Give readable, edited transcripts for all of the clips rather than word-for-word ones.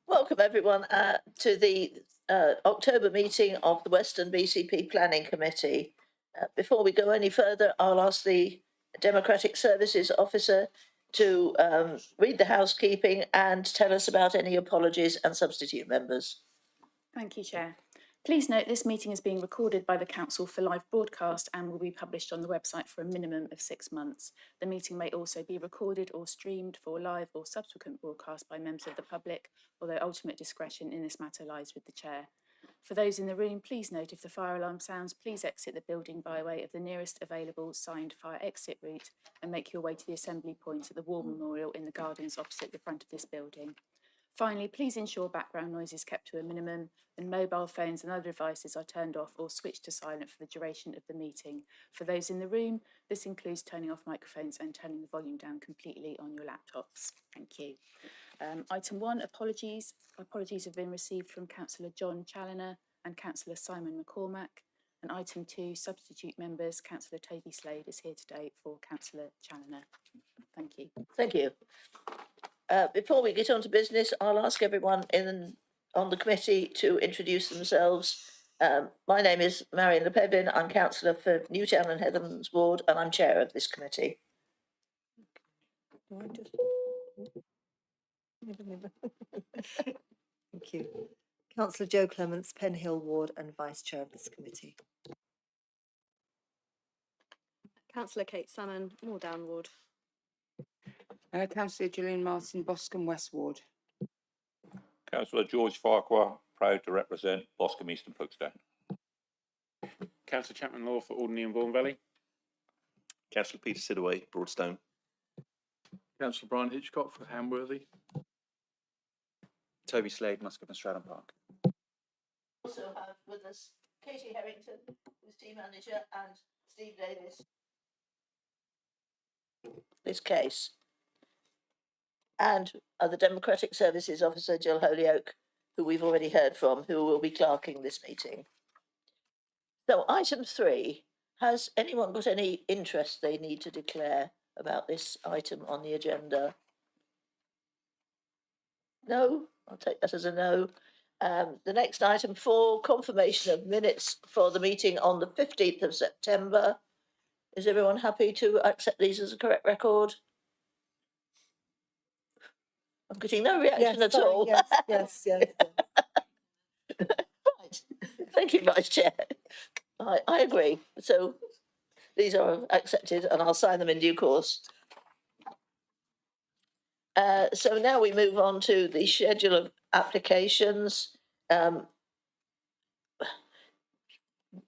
Welcome everyone to the October meeting of the Western BCP Planning Committee. Before we go any further, I'll ask the Democratic Services Officer to read the housekeeping and tell us about any apologies and substitute members. Thank you, Chair. Please note this meeting is being recorded by the Council for live broadcast and will be published on the website for a minimum of 6 months. The meeting may also be recorded or streamed for live or subsequent broadcast by members of the public, although ultimate discretion in this matter lies with the Chair. For those in the room, please note if the fire alarm sounds, please exit the building by way of the nearest available signed fire exit route and make your way to the assembly point at the War Memorial in the gardens opposite the front of this building. Finally, please ensure background noise is kept to a minimum and mobile phones and other devices are turned off or switched to silent for the duration of the meeting. For those in the room, this includes turning off microphones and turning the volume down completely on your laptops. Thank you. Item 1, apologies. Apologies have been received from Councillor John Challoner and Councillor Simon McCormack. And item 2, substitute members, Councillor Toby Slade is here today for Councillor Challoner. Thank you. Thank you. Before we get on to business, I'll ask everyone on the committee to introduce themselves. My name is Marion Lepevin. I'm councillor for Newtown and Heatherlands Ward, and I'm chair of this committee. Thank you. Councillor Jo Clements, Penhill Ward, and vice chair of this committee. Councillor Kate Salmon, Moordown Ward. Councillor Gillian Martin, Boscombe West Ward. Councillor George Farquhar, proud to represent Boscombe East and Folkestone. Councillor Chapman Law for Alderney and Bourne Valley. Councillor Peter Sidaway, Broadstone. Councillor Brian Hitchcock for Hamworthy. Toby Slade, Muscovy and Stratton Park. Also have with us Katie Harrington, who's team manager, and Steve Davis. This case. And the Democratic Services Officer, Jill Holyoke, who we've already heard from, who will be clerking this meeting. So item 3, has anyone got any interest they need to declare about this item on the agenda? No? I'll take that as a no. The next item 4, confirmation of minutes for the meeting on the 15th of September. Is everyone happy to accept these as a correct record? I'm getting no reaction at all. Yes. Right. Thank you, Vice Chair. I agree. So these are accepted and I'll sign them in due course. So now we move on to the schedule of applications,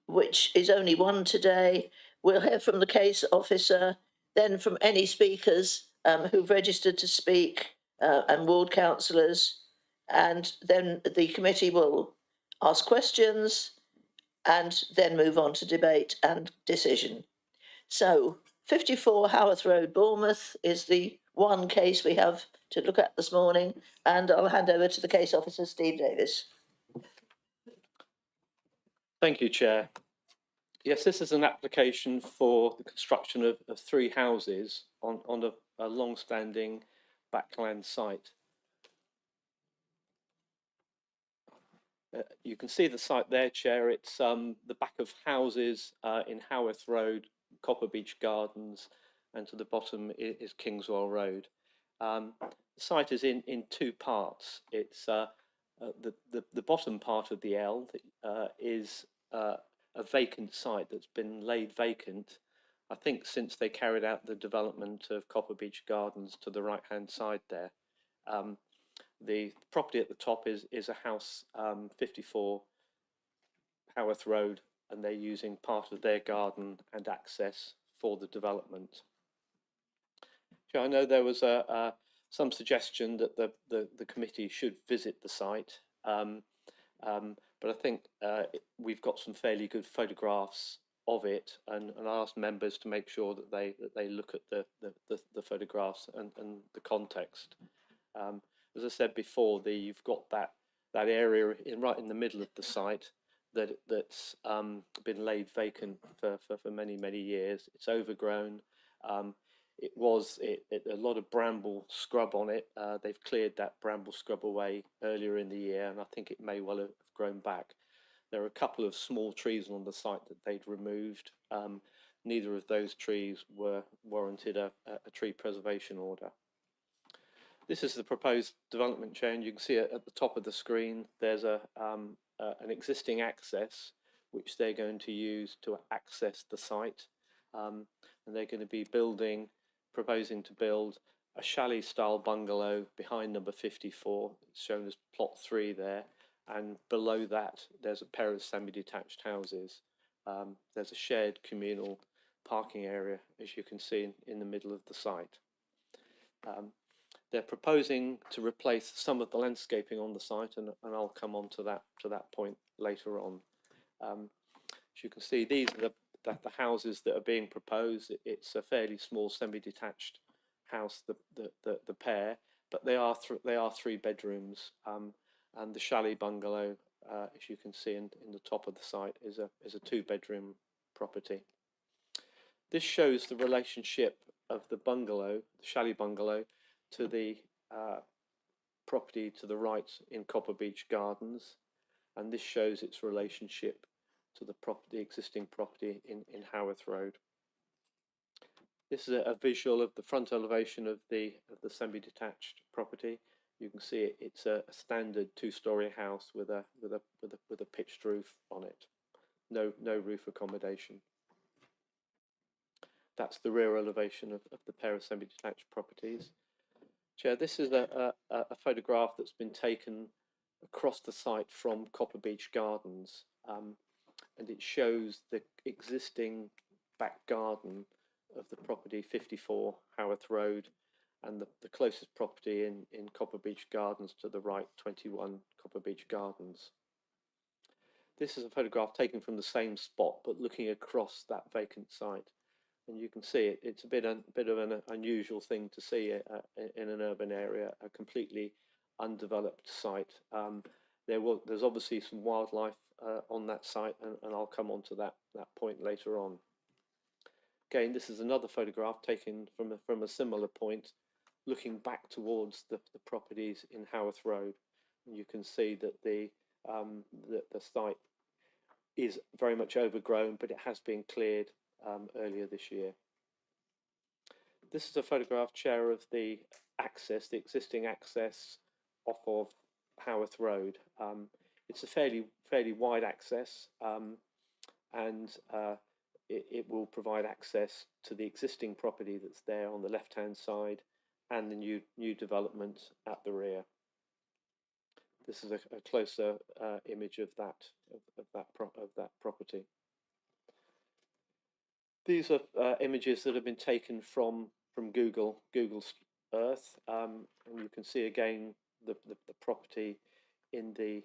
which is only one today. We'll hear from the case officer, then from any speakers who've registered to speak, and ward councillors, and then the committee will ask questions and then move on to debate and decision. So 54 Haworth Road, Bournemouth is the one case we have to look at this morning, and I'll hand over to the case officer, Steve Davis. Thank you, Chair. Yes, this is an application for the construction of 3 houses on a long-standing backland site. You can see the site there, Chair. It's the back of houses in Haworth Road, Copper Beach Gardens, and to the bottom is Kingswell Road. The site is in 2 parts. It's the bottom part of the L is a vacant site that's been laid vacant, I think, since they carried out the development of Copper Beach Gardens to the right-hand side there. The property at the top is a house, 54 Haworth Road, and they're using part of their garden and access for the development. So I know there was some suggestion that the committee should visit the site, but I think we've got some fairly good photographs of it, and I asked members to make sure that they look at the photographs and the context. As I said before, you've got that area right in the middle of the site that's been laid vacant for many years. It's overgrown. a lot of bramble scrub on it. They've cleared that bramble scrub away earlier in the year, and I think it may well have grown back. There are a couple of small trees on the site that they'd removed. Neither of those trees warranted a tree preservation order. This is the proposed development change. You can see at the top of the screen, there's an existing access which they're going to use to access the site. And they're going to be proposing to build a chalet style bungalow behind number 54. It's shown as plot 3 there. And below that, there's a pair of semi-detached houses. There's a shared communal parking area, as you can see in the middle of the site. They're proposing to replace some of the landscaping on the site, and I'll come on to that point later on. As you can see, these are the houses that are being proposed. It's a fairly small semi-detached house, the pair, but they are 3 bedrooms. And the chalet bungalow, as you can see in the top of the site, is a 2-bedroom property. This shows the relationship of the bungalow, the chalet bungalow, to the property to the right in Copper Beach Gardens, and this shows its relationship to the existing property in Haworth Road. This is a visual of the front elevation of the semi-detached property. You can see it's a standard 2-storey house with a pitched roof on it. No roof accommodation. That's the rear elevation of the pair of semi-detached properties. Chair, this is a photograph that's been taken across the site from Copper Beach Gardens, and it shows the existing back garden of the property 54 Haworth Road, and the closest property in Copper Beach Gardens to the right, 21 Copper Beach Gardens. This is a photograph taken from the same spot, but looking across that vacant site. And you can see it's a bit of an unusual thing to see in an urban area, a completely undeveloped site. There's obviously some wildlife on that site, and I'll come on to that point later on. Again, this is another photograph taken from a similar point, looking back towards the properties in Haworth Road. And you can see that the site is very much overgrown, but it has been cleared earlier this year. This is a photograph, Chair, of the existing access off of Haworth Road. It's a fairly wide access, and it will provide access to the existing property that's there on the left-hand side and the new development at the rear. This is a closer image of that property. These are images that have been taken from Google's Earth, and you can see again the property in the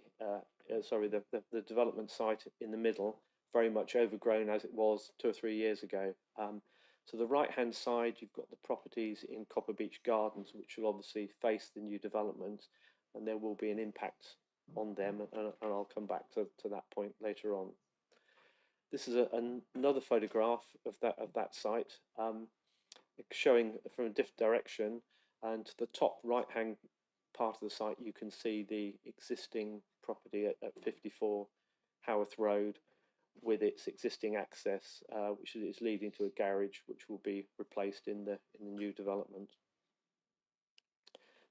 development site in the middle, very much overgrown as it was 2 or 3 years ago. To the right-hand side, you've got the properties in Copper Beach Gardens, which will obviously face the new development, and there will be an impact on them, and I'll come back to that point later on. This is another photograph of that site, showing from a different direction, and to the top right-hand part of the site, you can see the existing property at 54 Haworth Road, with its existing access, which is leading to a garage, which will be replaced in the new development.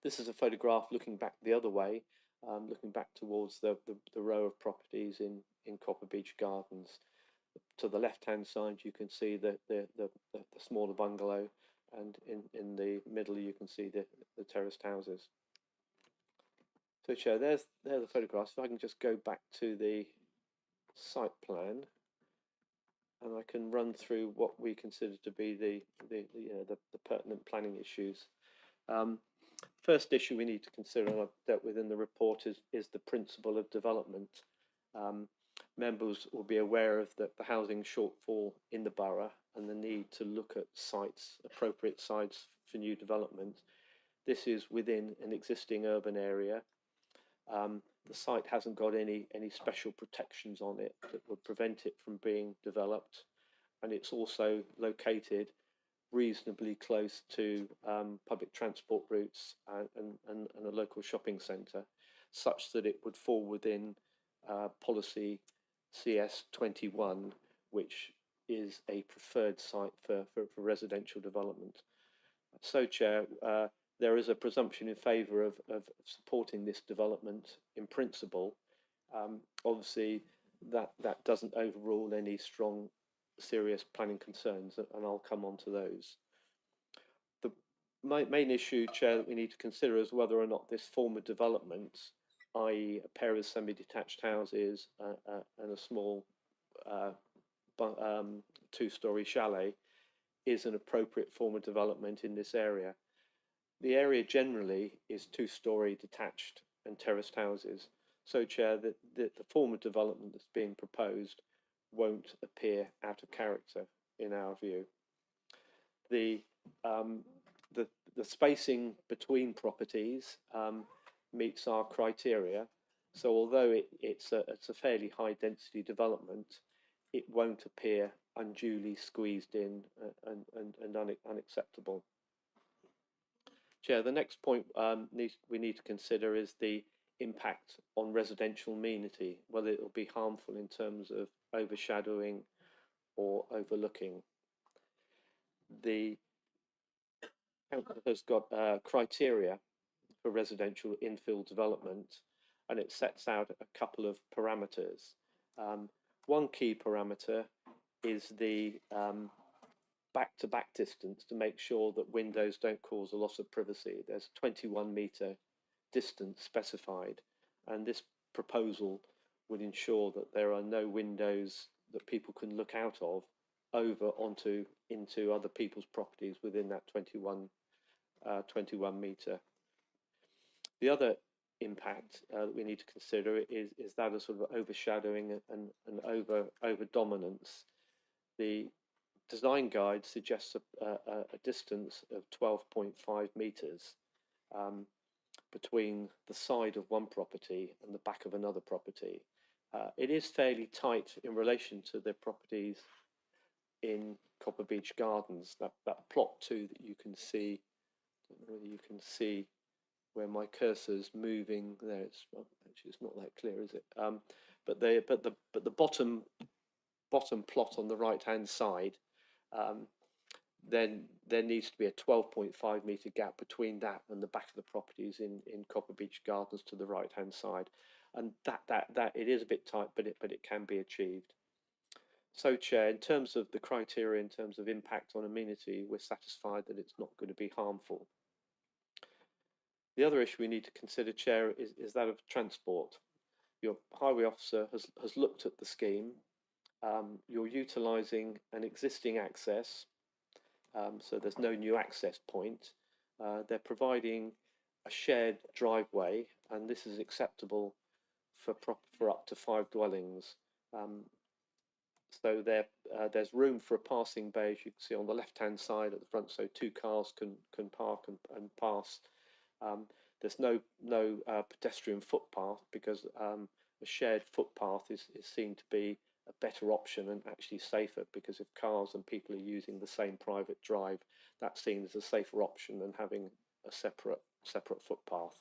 This is a photograph looking back the other way, looking back towards the row of properties in Copper Beach Gardens. To the left-hand side, you can see the smaller bungalow, and in the middle, you can see the terraced houses. So, Chair, there's the photographs. If I can just go back to the site plan, and I can run through what we consider to be the pertinent planning issues. First issue we need to consider, and I've dealt with in the report, is the principle of development. Members will be aware of the housing shortfall in the borough and the need to look at sites, appropriate sites for new development. This is within an existing urban area. The site hasn't got any special protections on it that would prevent it from being developed, and it's also located reasonably close to public transport routes and a local shopping centre, such that it would fall within policy CS21, which is a preferred site for residential development. So, Chair, there is a presumption in favour of supporting this development in principle. Obviously, that doesn't overrule any strong, serious planning concerns, and I'll come on to those. The main issue, Chair, that we need to consider is whether or not this form of development, i.e. a pair of semi-detached houses and a small two-storey chalet, is an appropriate form of development in this area. The area generally is two-storey detached and terraced houses. So, Chair, the form of development that's being proposed won't appear out of character in our view. The spacing between properties meets our criteria. So, although it's a fairly high density development, it won't appear unduly squeezed in and unacceptable. Chair, the next point we need to consider is the impact on residential amenity, whether it will be harmful in terms of overshadowing or overlooking. The council has got criteria for residential infill development, and it sets out a couple of parameters. One key parameter is the back-to-back distance to make sure that windows don't cause a loss of privacy. There's a 21-metre distance specified, and this proposal would ensure that there are no windows that people can look out of over into other people's properties within that 21 metre. The other impact that we need to consider is that of sort of overshadowing and over dominance. The design guide suggests a distance of 12.5 metres between the side of one property and the back of another property. It is fairly tight in relation to the properties in Copper Beach Gardens. That plot 2 that you can see, I don't know whether you can see where my cursor's moving there. Actually, it's not that clear, is it? But the bottom plot on the right hand side, then there needs to be a 12.5 metre gap between that and the back of the properties in Copper Beach Gardens to the right hand side, and that it is a bit tight, but it can be achieved. So, Chair, in terms of the criteria, in terms of impact on amenity, we're satisfied that it's not going to be harmful. The other issue we need to consider, Chair, is that of transport. Your highway officer has looked at the scheme. You're utilising an existing access, so there's no new access point. They're providing a shared driveway, and this is acceptable for up to 5 dwellings. So there's room for a passing bay, as you can see on the left-hand side at the front, so 2 cars can park and pass. There's no pedestrian footpath, because a shared footpath is seen to be a better option and actually safer, because if cars and people are using the same private drive, that's seen as a safer option than having a separate footpath.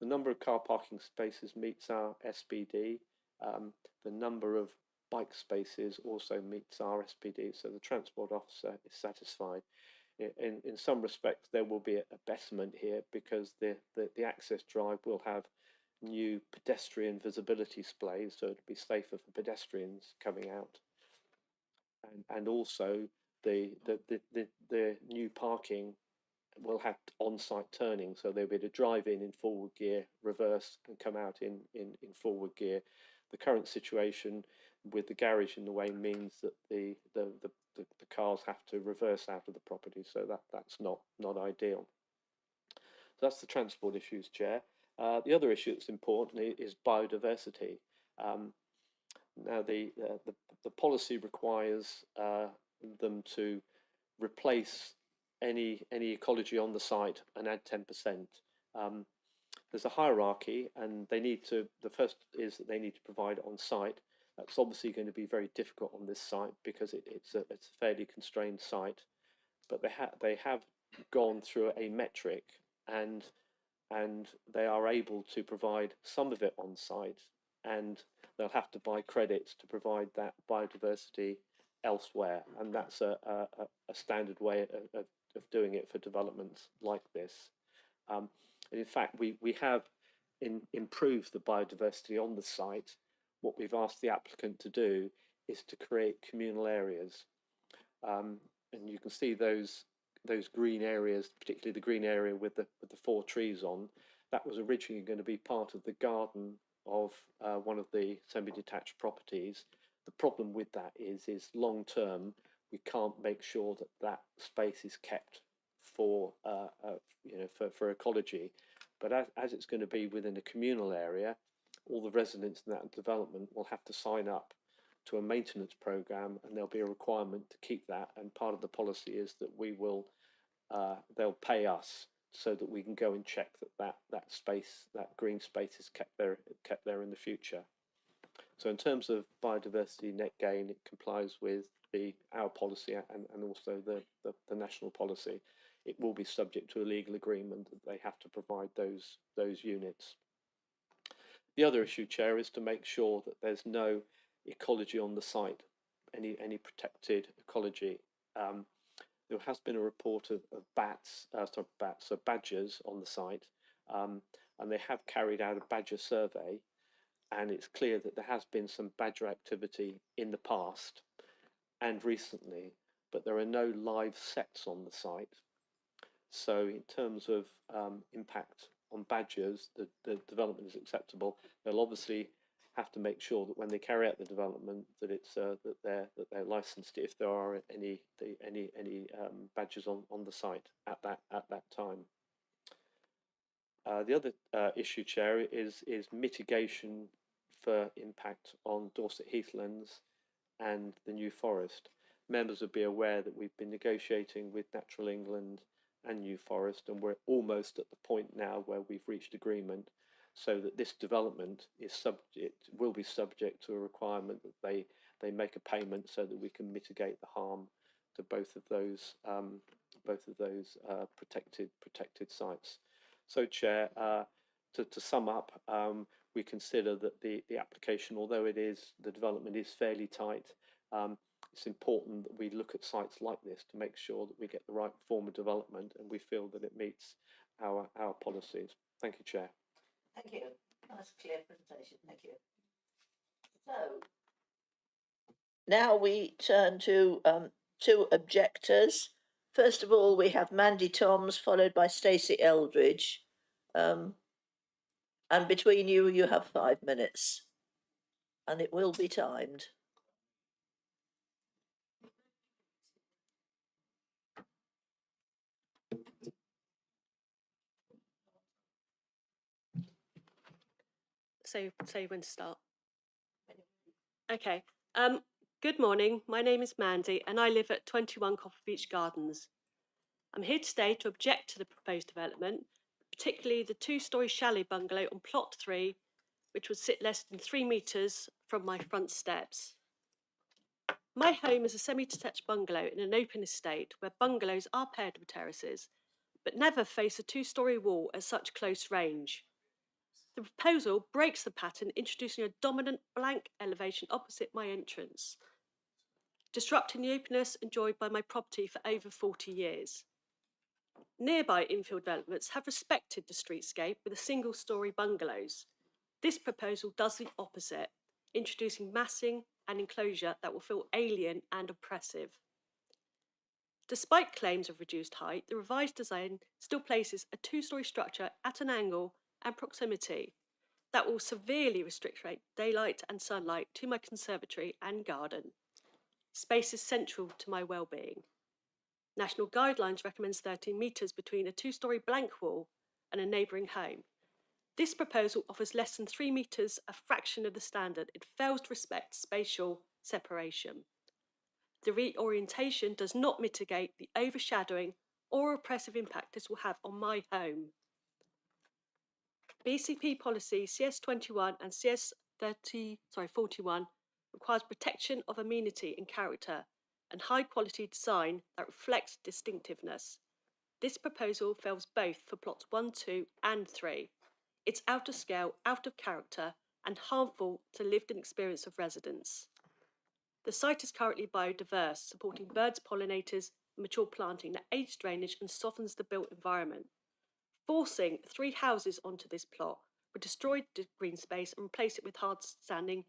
The number of car parking spaces meets our SPD. The number of bike spaces also meets our SPD, so the transport officer is satisfied. In some respects, there will be a betterment here, because the access drive will have new pedestrian visibility displays, so it'll be safer for pedestrians coming out, and also the new parking will have on-site turning, so they'll be able to drive in forward gear, reverse, and come out in forward gear. The current situation with the garage in the way means that the cars have to reverse out of the property, so that's not ideal. So that's the transport issues, Chair. The other issue that's important is biodiversity. Now the policy requires them to replace any ecology on the site and add 10%. There's a hierarchy, and the first is that they need to provide on site. That's obviously going to be very difficult on this site, because it's a fairly constrained site. but they have gone through a metric, and they are able to provide some of it on site, and they'll have to buy credits to provide that biodiversity elsewhere, and that's a standard way of doing it for developments like this. And in fact, we have improved the biodiversity on the site. What we've asked the applicant to do is to create communal areas, and you can see those green areas, particularly the green area with the 4 trees on. That was originally going to be part of the garden of one of the semi-detached properties. The problem with that is long term we can't make sure that space is kept for for ecology. But as it's going to be within a communal area, all the residents in that development will have to sign up to a maintenance program, and there'll be a requirement to keep that. And part of the policy is that we will, they'll pay us so that we can go and check that space, that green space, is kept there in the future. So in terms of biodiversity net gain, it complies with our policy and also the national policy. It will be subject to a legal agreement that they have to provide those units. The other issue, Chair, is to make sure that there's no ecology on the site, any protected ecology. There has been a report of badgers on the site, and they have carried out a badger survey, and it's clear that there has been some badger activity in the past and recently, but there are no live sets on the site. So in terms of impact on badgers, the development is acceptable. They'll obviously have to make sure that when they carry out the development, that it's that they're licensed if there are any badgers on the site at that time. The other issue, Chair, is mitigation for impact on Dorset Heathlands and the New Forest. Members will be aware that we've been negotiating with Natural England and New Forest, and we're almost at the point now where we've reached agreement, so that this development will be subject to a requirement that they make a payment so that we can mitigate the harm to both of those protected sites. So, Chair, to sum up, we consider that the application, although the development is fairly tight, it's important that we look at sites like this to make sure that we get the right form of development, and we feel that it meets our policies. Thank you, Chair. Thank you. Nice, clear presentation. Thank you. So now we turn to 2 objectors. First of all, we have Mandy Toms, followed by Stacey Eldridge. And between you, you have 5 minutes, and it will be timed. So when to start. Okay. Good morning. My name is Mandy, and I live at 21 Copper Beach Gardens. I'm here today to object to the proposed development, particularly the 2-storey chalet bungalow on plot 3, which would sit less than 3 metres from my front steps. My home is a semi-detached bungalow in an open estate where bungalows are paired with terraces, but never face a 2-storey wall at such close range. The proposal breaks the pattern, introducing a dominant blank elevation opposite my entrance, disrupting the openness enjoyed by my property for over 40 years. Nearby infill developments have respected the streetscape with a 1-storey bungalows. This proposal does the opposite, introducing massing and enclosure that will feel alien and oppressive. Despite claims of reduced height, the revised design still places a 2-storey structure at an angle and proximity that will severely restrict daylight and sunlight to my conservatory and garden. Space is central to my well-being. National guidelines recommends 13 metres between a 2-storey blank wall and a neighbouring home. This proposal offers less than 3 metres, a fraction of the standard. It fails to respect spatial separation. The reorientation does not mitigate the overshadowing or oppressive impact this will have on my home. BCP policy CS21 and CS41 requires protection of amenity and character and high quality design that reflects distinctiveness. This proposal fails both for plots 1, 2 and 3. It's out of scale, out of character and harmful to lived experience of residents. The site is currently biodiverse, supporting birds, pollinators and mature planting that aids drainage and softens the built environment. Forcing 3 houses onto this plot would destroy the green space and replace it with hard standing,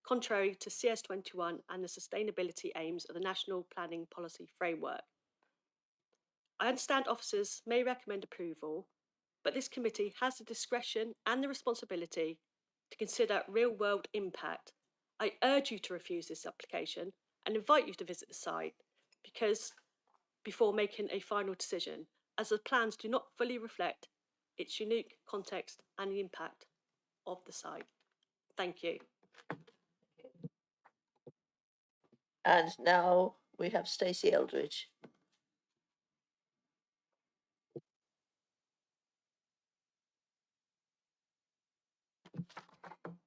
contrary to CS21 and the sustainability aims of the National Planning Policy Framework. I understand officers may recommend approval, but this committee has the discretion and the responsibility to consider real-world impact. I urge you to refuse this application and invite you to visit the site before making a final decision, as the plans do not fully reflect its unique context and the impact of the site. Thank you. And now we have Stacey Eldridge.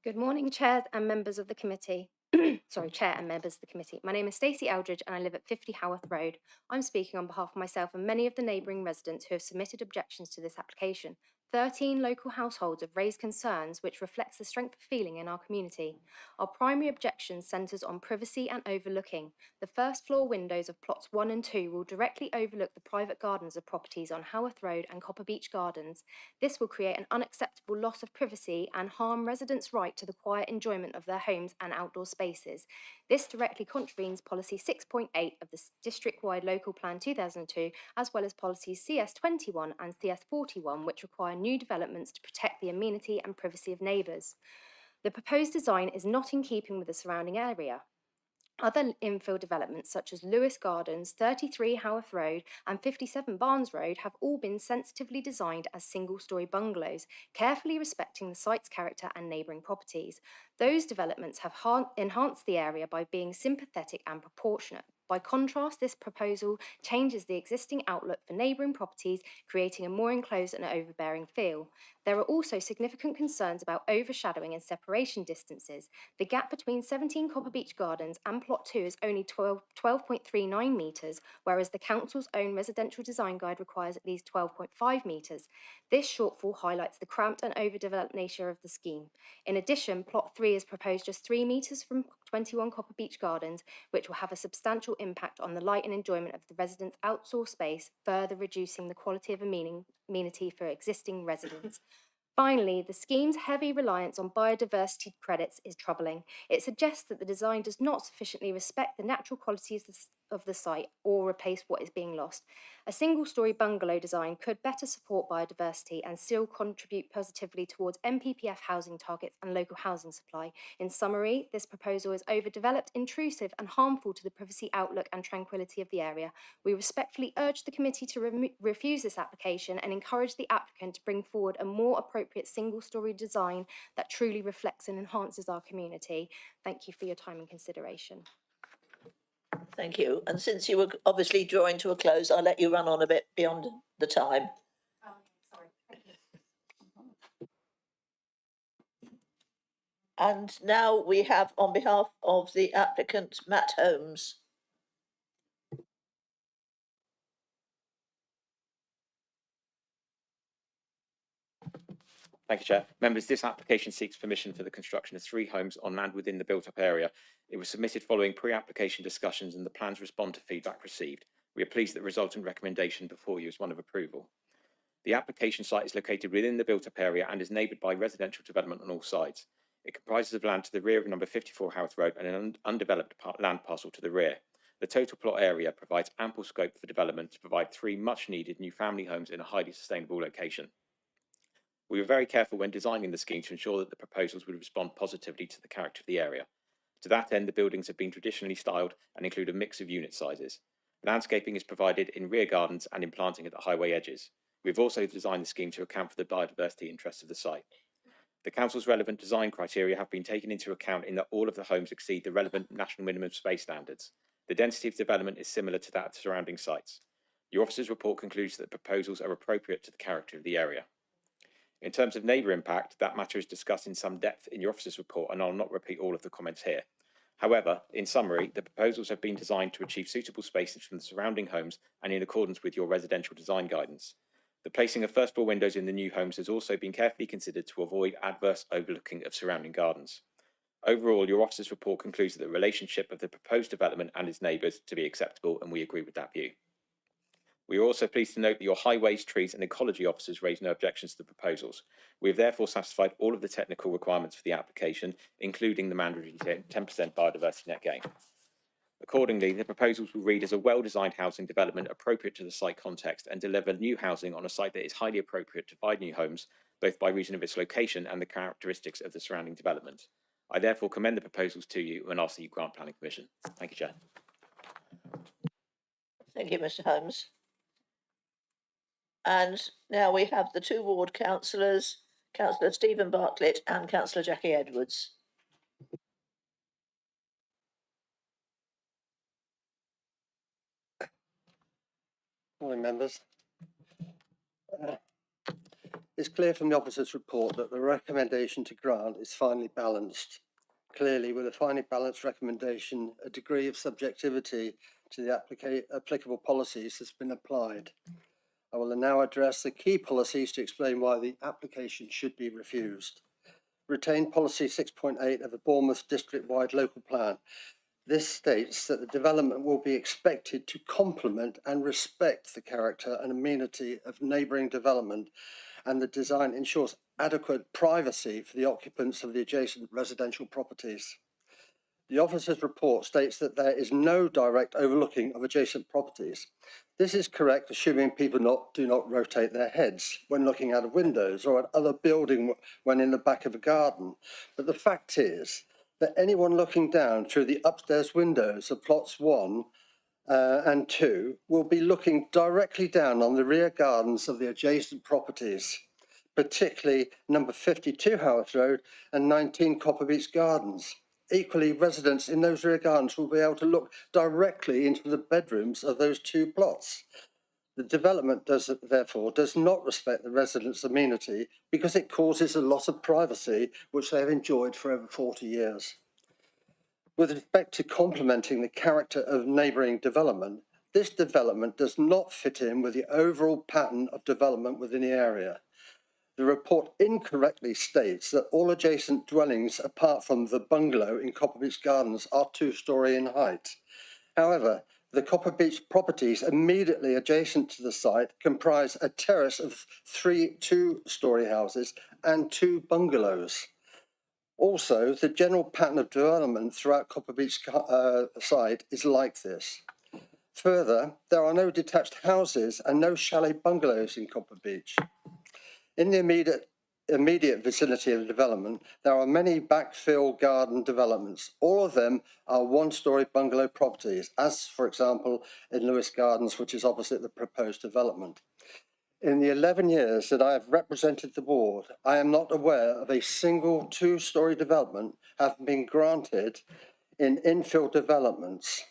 Good morning, chairs and members of the committee. Chair and members of the committee. My name is Stacey Eldridge and I live at 50 Haworth Road. I'm speaking on behalf of myself and many of the neighbouring residents who have submitted objections to this application. 13 local households have raised concerns which reflects the strength of feeling in our community. Our primary objection centres on privacy and overlooking. The first floor windows of plots 1 and 2 will directly overlook the private gardens of properties on Haworth Road and Copper Beach Gardens. This will create an unacceptable loss of privacy and harm residents' right to the quiet enjoyment of their homes and outdoor spaces. This directly contravenes Policy 6.8 of the District-wide Local Plan 2002, as well as Policies CS21 and CS41, which require new developments to protect the amenity and privacy of neighbours. The proposed design is not in keeping with the surrounding area. Other infill developments such as Lewis Gardens, 33 Haworth Road and 57 Barnes Road have all been sensitively designed as single-storey bungalows, carefully respecting the site's character and neighbouring properties. Those developments have enhanced the area by being sympathetic and proportionate. By contrast, this proposal changes the existing outlook for neighbouring properties, creating a more enclosed and overbearing feel. There are also significant concerns about overshadowing and separation distances. The gap between 17 Copper Beach Gardens and Plot 2 is only 12.39 metres, whereas the Council's own residential design guide requires at least 12.5 metres. This shortfall highlights the cramped and overdeveloped nature of the scheme. In addition, Plot 3 is proposed just 3 metres from 21 Copper Beach Gardens, which will have a substantial impact on the light and enjoyment of the residents' outdoor space, further reducing the quality of amenity for existing residents. Finally, the scheme's heavy reliance on biodiversity credits is troubling. It suggests that the design does not sufficiently respect the natural qualities of the site or replace what is being lost. A single-storey bungalow design could better support biodiversity and still contribute positively towards NPPF housing targets and local housing supply. In summary, this proposal is overdeveloped, intrusive and harmful to the privacy outlook and tranquillity of the area. We respectfully urge the committee to refuse this application and encourage the applicant to bring forward a more appropriate single-storey design that truly reflects and enhances our community. Thank you for your time and consideration. Thank you. And since you were obviously drawing to a close, I'll let you run on a bit beyond the time. Sorry. And now we have, on behalf of the applicant, Matt Holmes. Thank you, Chair. Members, this application seeks permission for the construction of 3 homes on land within the built-up area. It was submitted following pre-application discussions and the plans respond to feedback received. We are pleased that the resultant recommendation before you is one of approval. The application site is located within the built-up area and is neighboured by residential development on all sides. It comprises of land to the rear of number 54 Haworth Road and an undeveloped land parcel to the rear. The total plot area provides ample scope for development to provide 3 much-needed new family homes in a highly sustainable location. We were very careful when designing the scheme to ensure that the proposals would respond positively to the character of the area. To that end, the buildings have been traditionally styled and include a mix of unit sizes. Landscaping is provided in rear gardens and in planting at the highway edges. We've also designed the scheme to account for the biodiversity interests of the site. The Council's relevant design criteria have been taken into account in that all of the homes exceed the relevant national minimum space standards. The density of development is similar to that of surrounding sites. Your officer's report concludes that the proposals are appropriate to the character of the area. In terms of neighbour impact, that matter is discussed in some depth in your officer's report, and I'll not repeat all of the comments here. However, in summary, the proposals have been designed to achieve suitable spaces from the surrounding homes and in accordance with your residential design guidance. The placing of first floor windows in the new homes has also been carefully considered to avoid adverse overlooking of surrounding gardens. Overall, your officer's report concludes that the relationship of the proposed development and its neighbours to be acceptable, and we agree with that view. We are also pleased to note that your highways, trees and ecology officers raised no objections to the proposals. We have therefore satisfied all of the technical requirements for the application, including the mandatory 10% biodiversity net gain. Accordingly, the proposals will read as a well-designed housing development appropriate to the site context and deliver new housing on a site that is highly appropriate to provide new homes, both by reason of its location and the characteristics of the surrounding development. I therefore commend the proposals to you and ask that you grant planning permission. Thank you, Chair. Thank you, Mr Holmes. And now we have the two ward councillors, Councillor Stephen Bartlett and Councillor Jackie Edwards. Morning, members. It's clear from the officer's report that the recommendation to grant is finely balanced. Clearly, with a finely balanced recommendation, a degree of subjectivity to the applicable policies has been applied. I will now address the key policies to explain why the application should be refused. Retain policy 6.8 of the Bournemouth district-wide local plan. This states that the development will be expected to complement and respect the character and amenity of neighbouring development, and the design ensures adequate privacy for the occupants of the adjacent residential properties. The officer's report states that there is no direct overlooking of adjacent properties. This is correct, assuming people do not rotate their heads when looking out of windows or at other building when in the back of a garden. But the fact is that anyone looking down through the upstairs windows of plots 1 and 2 will be looking directly down on the rear gardens of the adjacent properties, particularly number 52 Howarth Road and 19 Copper Beach Gardens. Equally, residents in those rear gardens will be able to look directly into the bedrooms of those two plots. The development therefore does not respect the residents' amenity because it causes a loss of privacy which they have enjoyed for over 40 years. With respect to complementing the character of neighbouring development, this development does not fit in with the overall pattern of development within the area. The report incorrectly states that all adjacent dwellings apart from the bungalow in Copper Beach Gardens are 2-storey in height. However, the Copper Beach properties immediately adjacent to the site comprise a terrace of 3 2-storey houses and 2 bungalows. Also, the general pattern of development throughout Copper Beach site is like this. Further, there are no detached houses and no chalet bungalows in Copper Beach. In the immediate vicinity of the development, there are many backfill garden developments. All of them are 1-storey bungalow properties, as for example in Lewis Gardens, which is opposite the proposed development. In the 11 years that I have represented the board, I am not aware of a single 2-storey development having been granted in infill developments.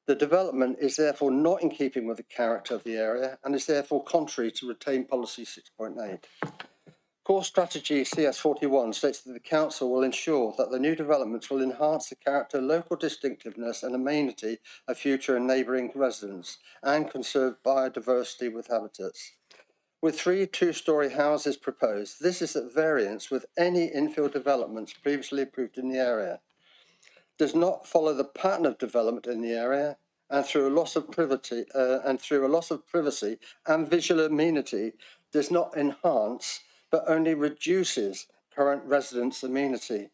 The development is therefore not in keeping with the character of the area and is therefore contrary to Retain Policy 6.8. Core Strategy CS41 states that the Council will ensure that the new developments will enhance the character, local distinctiveness and amenity of future and neighbouring residents and conserve biodiversity with habitats. With 3 2-storey houses proposed, this is at variance with any infill developments previously approved in the area. Does not follow the pattern of development in the area, and through a loss of privacy and visual amenity, does not enhance but only reduces current residents' amenity.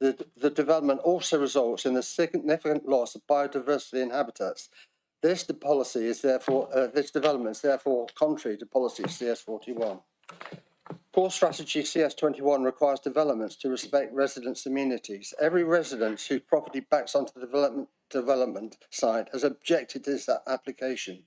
The development also results in a significant loss of biodiversity and habitats. This development is therefore contrary to policy CS41. Core Strategy CS21 requires developments to respect residents' amenities. Every resident whose property backs onto the development site has objected to this application.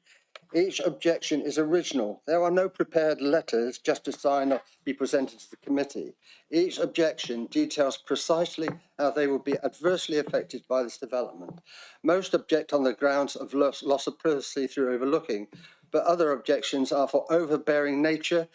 Each objection is original. There are no prepared letters just to sign or be presented to the committee. Each objection details precisely how they will be adversely affected by this development. Most object on the grounds of loss of privacy through overlooking, but other objections are for overbearing nature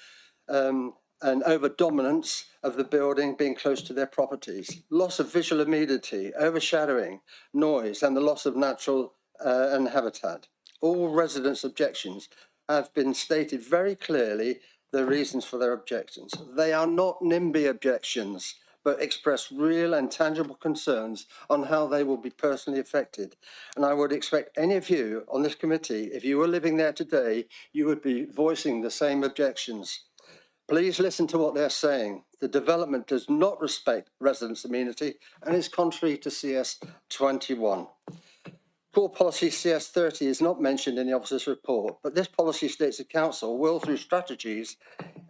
and over dominance of the building being close to their properties, loss of visual immediacy, overshadowing, noise, and the loss of natural and habitat. All residents' objections have been stated very clearly, the reasons for their objections. They are not NIMBY objections, but express real and tangible concerns on how they will be personally affected. And I would expect any of you on this committee, if you were living there today, you would be voicing the same objections. Please listen to what they're saying. The development does not respect residents' amenity and is contrary to CS 21. Core policy CS 30 is not mentioned in the officer's report, but this policy states the council will, through strategies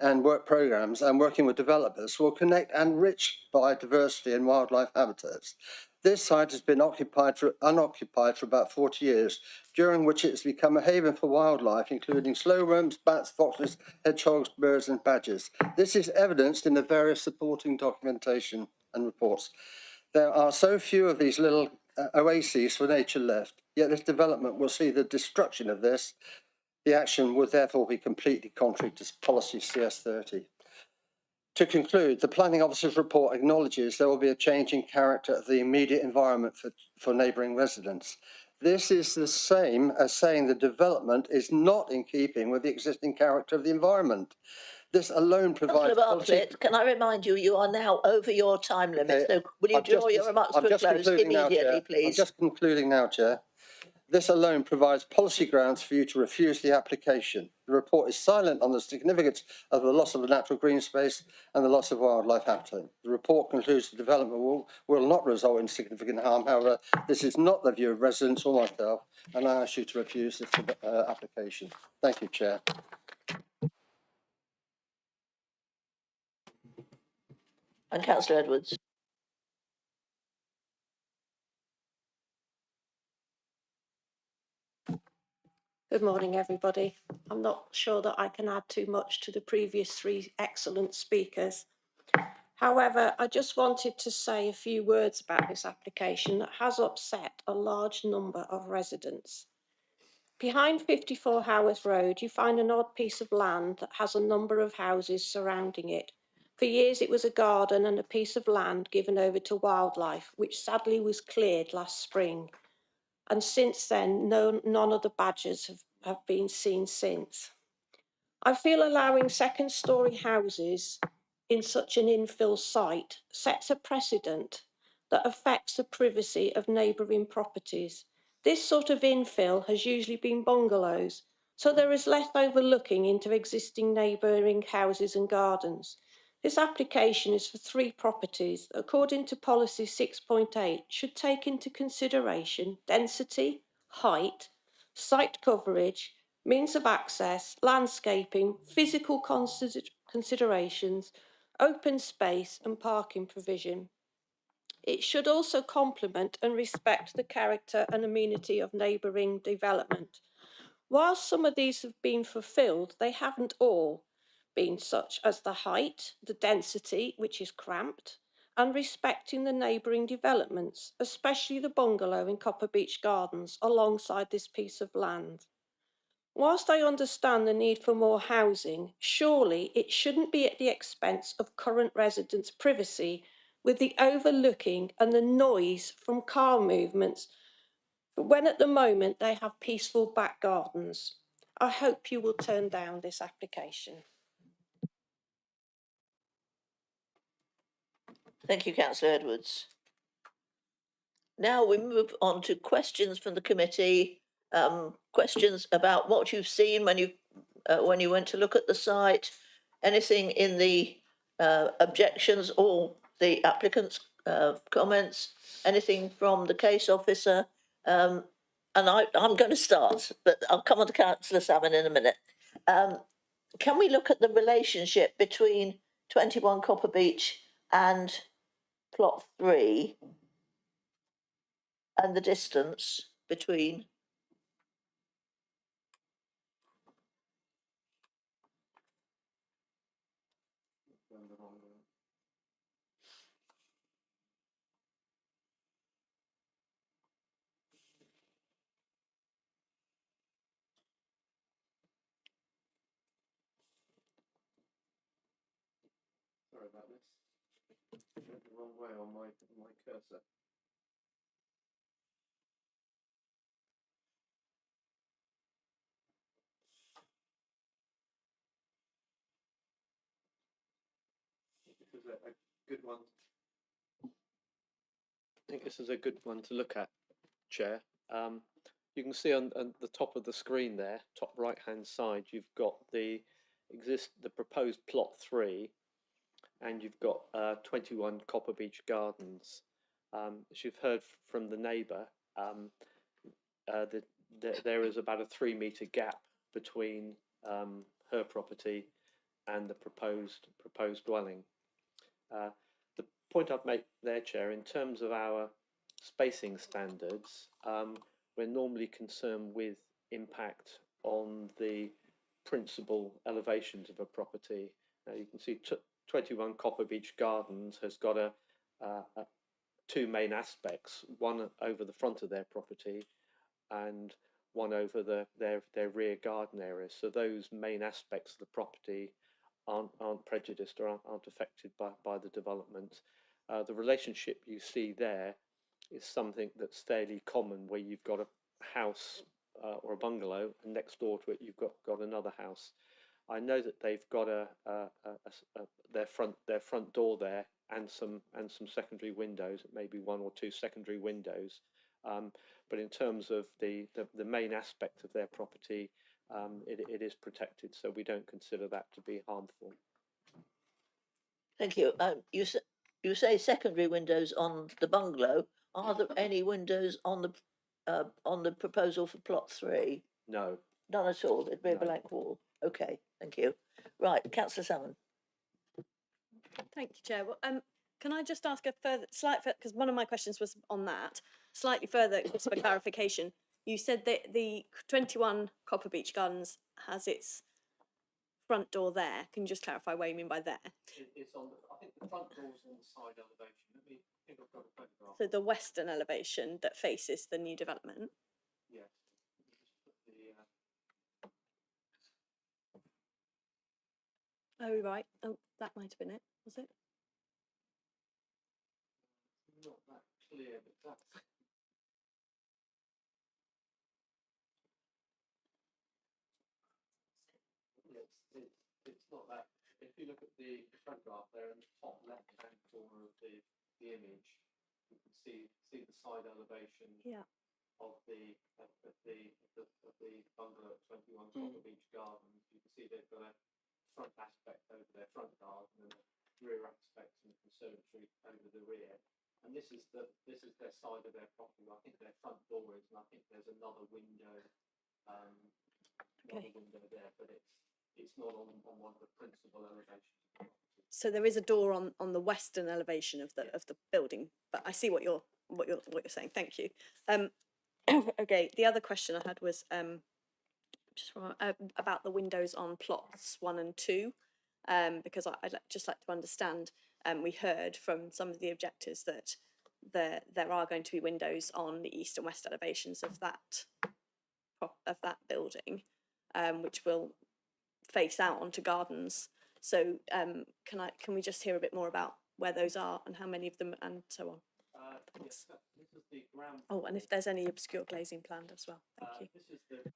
and work programmes and working with developers, will connect and enrich biodiversity and wildlife habitats. This site has been unoccupied for about 40 years, during which it has become a haven for wildlife, including slow worms, bats, foxes, hedgehogs, birds and badgers. This is evidenced in the various supporting documentation and reports. There are so few of these little oases for nature left, yet this development will see the destruction of this. The action would therefore be completely contrary to policy CS 30. To conclude, the planning officer's report acknowledges there will be a change in character of the immediate environment for neighbouring residents. This is the same as saying the development is not in keeping with the existing character of the environment. This alone provides... Councillor Bartlett, can I remind you, you are now over your time limit, so will you draw your remarks to a close immediately, please? I'm just concluding now, Chair. This alone provides policy grounds for you to refuse the application. The report is silent on the significance of the loss of the natural green space and the loss of wildlife habitat. The report concludes the development will not result in significant harm. However, this is not the view of residents or myself, and I ask you to refuse this application. Thank you, Chair. And Councillor Edwards. Good morning, everybody. I'm not sure that I can add too much to the previous three excellent speakers. However, I just wanted to say a few words about this application that has upset a large number of residents. Behind 54 Haworth Road, you find an odd piece of land that has a number of houses surrounding it. For years, it was a garden and a piece of land given over to wildlife, which sadly was cleared last spring. And since then, none of the badgers have been seen since. I feel allowing second-storey houses in such an infill site sets a precedent that affects the privacy of neighbouring properties. This sort of infill has usually been bungalows, so there is less overlooking into existing neighbouring houses and gardens. This application is for 3 properties that, according to policy 6.8, should take into consideration density, height, site coverage, means of access, landscaping, physical considerations, open space and parking provision. It should also complement and respect the character and amenity of neighbouring development. Whilst some of these have been fulfilled, they haven't all been, such as the height, the density, which is cramped, and respecting the neighbouring developments, especially the bungalow in Copper Beech Gardens alongside this piece of land. Whilst I understand the need for more housing, surely it shouldn't be at the expense of current residents' privacy with the overlooking and the noise from car movements when at the moment they have peaceful back gardens. I hope you will turn down this application. Thank you, Councillor Edwards. Now we move on to questions from the committee, questions about what you've seen when you went to look at the site, anything in the objections or the applicant's comments, anything from the case officer. And I'm going to start, but I'll come on to Councillor Salmon in a minute. Can we look at the relationship between 21 Copper Beech and plot 3 and the distance between? Sorry about this. The wrong way on my cursor. This is a good one. I think this is a good one to look at, Chair. You can see on the top of the screen there, top right hand side, you've got the proposed plot 3, and you've got 21 Copper Beach Gardens. As you've heard from the neighbour, there is about a 3-metre gap between her property and the proposed dwelling. The point I'd make there, Chair, in terms of our spacing standards, we're normally concerned with impact on the principal elevations of a property. Now you can see 21 Copper Beach Gardens has got two main aspects, one over the front of their property and one over their rear garden area. So those main aspects of the property aren't prejudiced or aren't affected by the development. The relationship you see there is something that's fairly common, where you've got a house or a bungalow, and next door to it you've got another house. I know that they've got their front door there and some secondary windows, maybe 1 or 2 secondary windows. But in terms of the main aspect of their property, it is protected, so we don't consider that to be harmful. Thank you. You say secondary windows on the bungalow. Are there any windows on the proposal for plot 3? No. None at all. It'd be a blank wall. Okay, thank you. Right, Councillor Salmon. Thank you, Chair. Well, can I just ask a because one of my questions was on that, slightly further, just for clarification. You said that the 21 Copper Beach Gardens has its front door there. Can you just clarify what you mean by there? It's on I think the front door's on the side elevation. I think I've got a photograph. So the western elevation that faces the new development? Yes. Oh, right. Oh, that might have been it, was it? Not that clear, but that's... It's not that. If you look at the photograph there in the top left-hand corner of the image, you can see the side elevation of the bungalow at 21 Copper Beach Gardens. You can see they've got a front aspect over their front garden and a rear aspect and conservatory over the rear. And this is their side of their property. I think their front door is, and I think there's another window, window there, but it's not on one of the principal elevations. So there is a door on the western elevation of the building, but I see what you're saying. Thank you. Okay. The other question I had was just about the windows on plots 1 and 2, because I'd just like to understand. We heard from some of the objectors that there are going to be windows on the east and west elevations of that building, which will face out onto gardens. So can we just hear a bit more about where those are and how many of them and so on? Yes, this is the ground. Oh, and if there's any obscure glazing planned as well. Thank you. This is the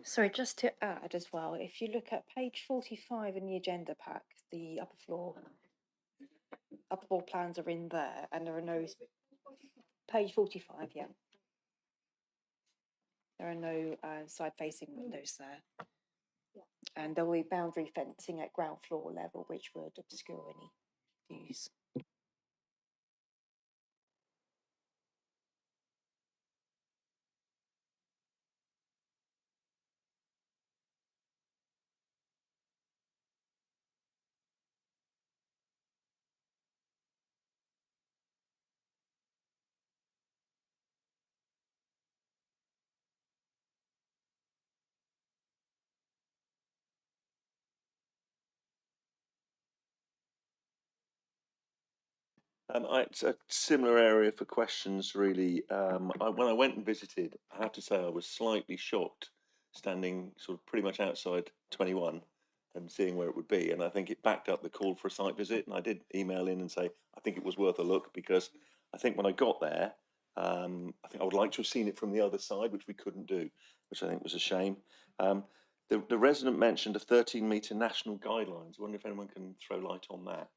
Sorry, just to add as well, if you look at page 45 in the agenda pack, the upper floor plans are in there, and there are no, page 45, yeah. There are no side-facing windows there. And there will be boundary fencing at ground floor level, which would obscure any views. It's a similar area for questions, really. When I went and visited, I have to say I was slightly shocked, standing sort of pretty much outside 21 and seeing where it would be. And I think it backed up the call for a site visit. And I did email in and say I think it was worth a look, because I think when I got there, I think I would like to have seen it from the other side, which we couldn't do, which I think was a shame. The resident mentioned a 13-metre national guidelines. I wonder if anyone can throw light on that.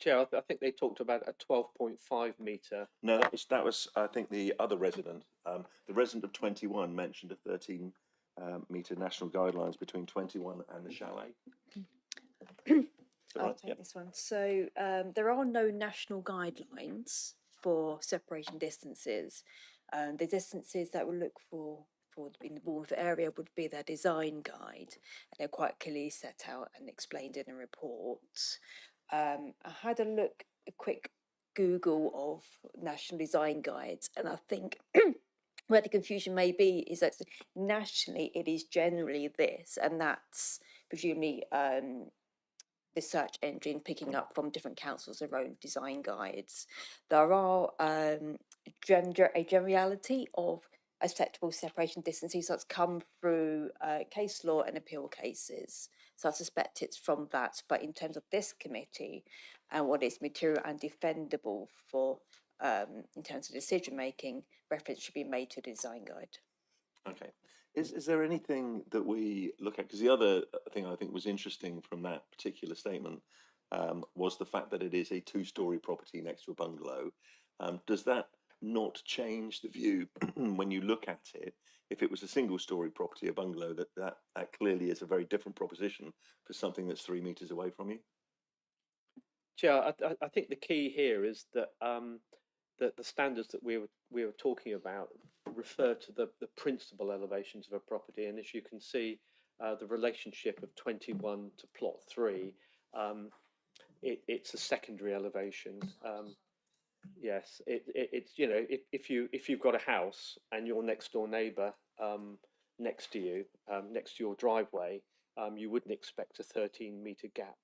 Chair, I think they talked about a 12.5 metre. No, that was I think the other resident. The resident of 21 mentioned a 13 metre national guidelines between 21 and the chalet. I'll take this one. So there are no national guidelines for separation distances. The distances that we'll look for in the Bournemouth area would be their design guide. They're quite clearly set out and explained in the reports. I had a quick Google of national design guides, and I think where the confusion may be is that nationally it is generally this, and that's presumably the search engine picking up from different councils their own design guides. There are a generality of acceptable separation distances that's come through case law and appeal cases. So I suspect it's from that. But in terms of this committee and what is material and defendable for in terms of decision making, reference should be made to the design guide. Okay. Is there anything that we look at? Because the other thing I think was interesting from that particular statement was the fact that it is a two-storey property next to a bungalow. Does that not change the view when you look at it? If it was a single-storey property, a bungalow, that clearly is a very different proposition for something that's 3 metres away from you. Chair, I think the key here is that that the standards that we were talking about refer to the principal elevations of a property, and as you can see, the relationship of 21 to plot 3, it's a secondary elevation. Yes, it's if you've got a house and your next door neighbour next to you, next to your driveway, you wouldn't expect a 13-metre gap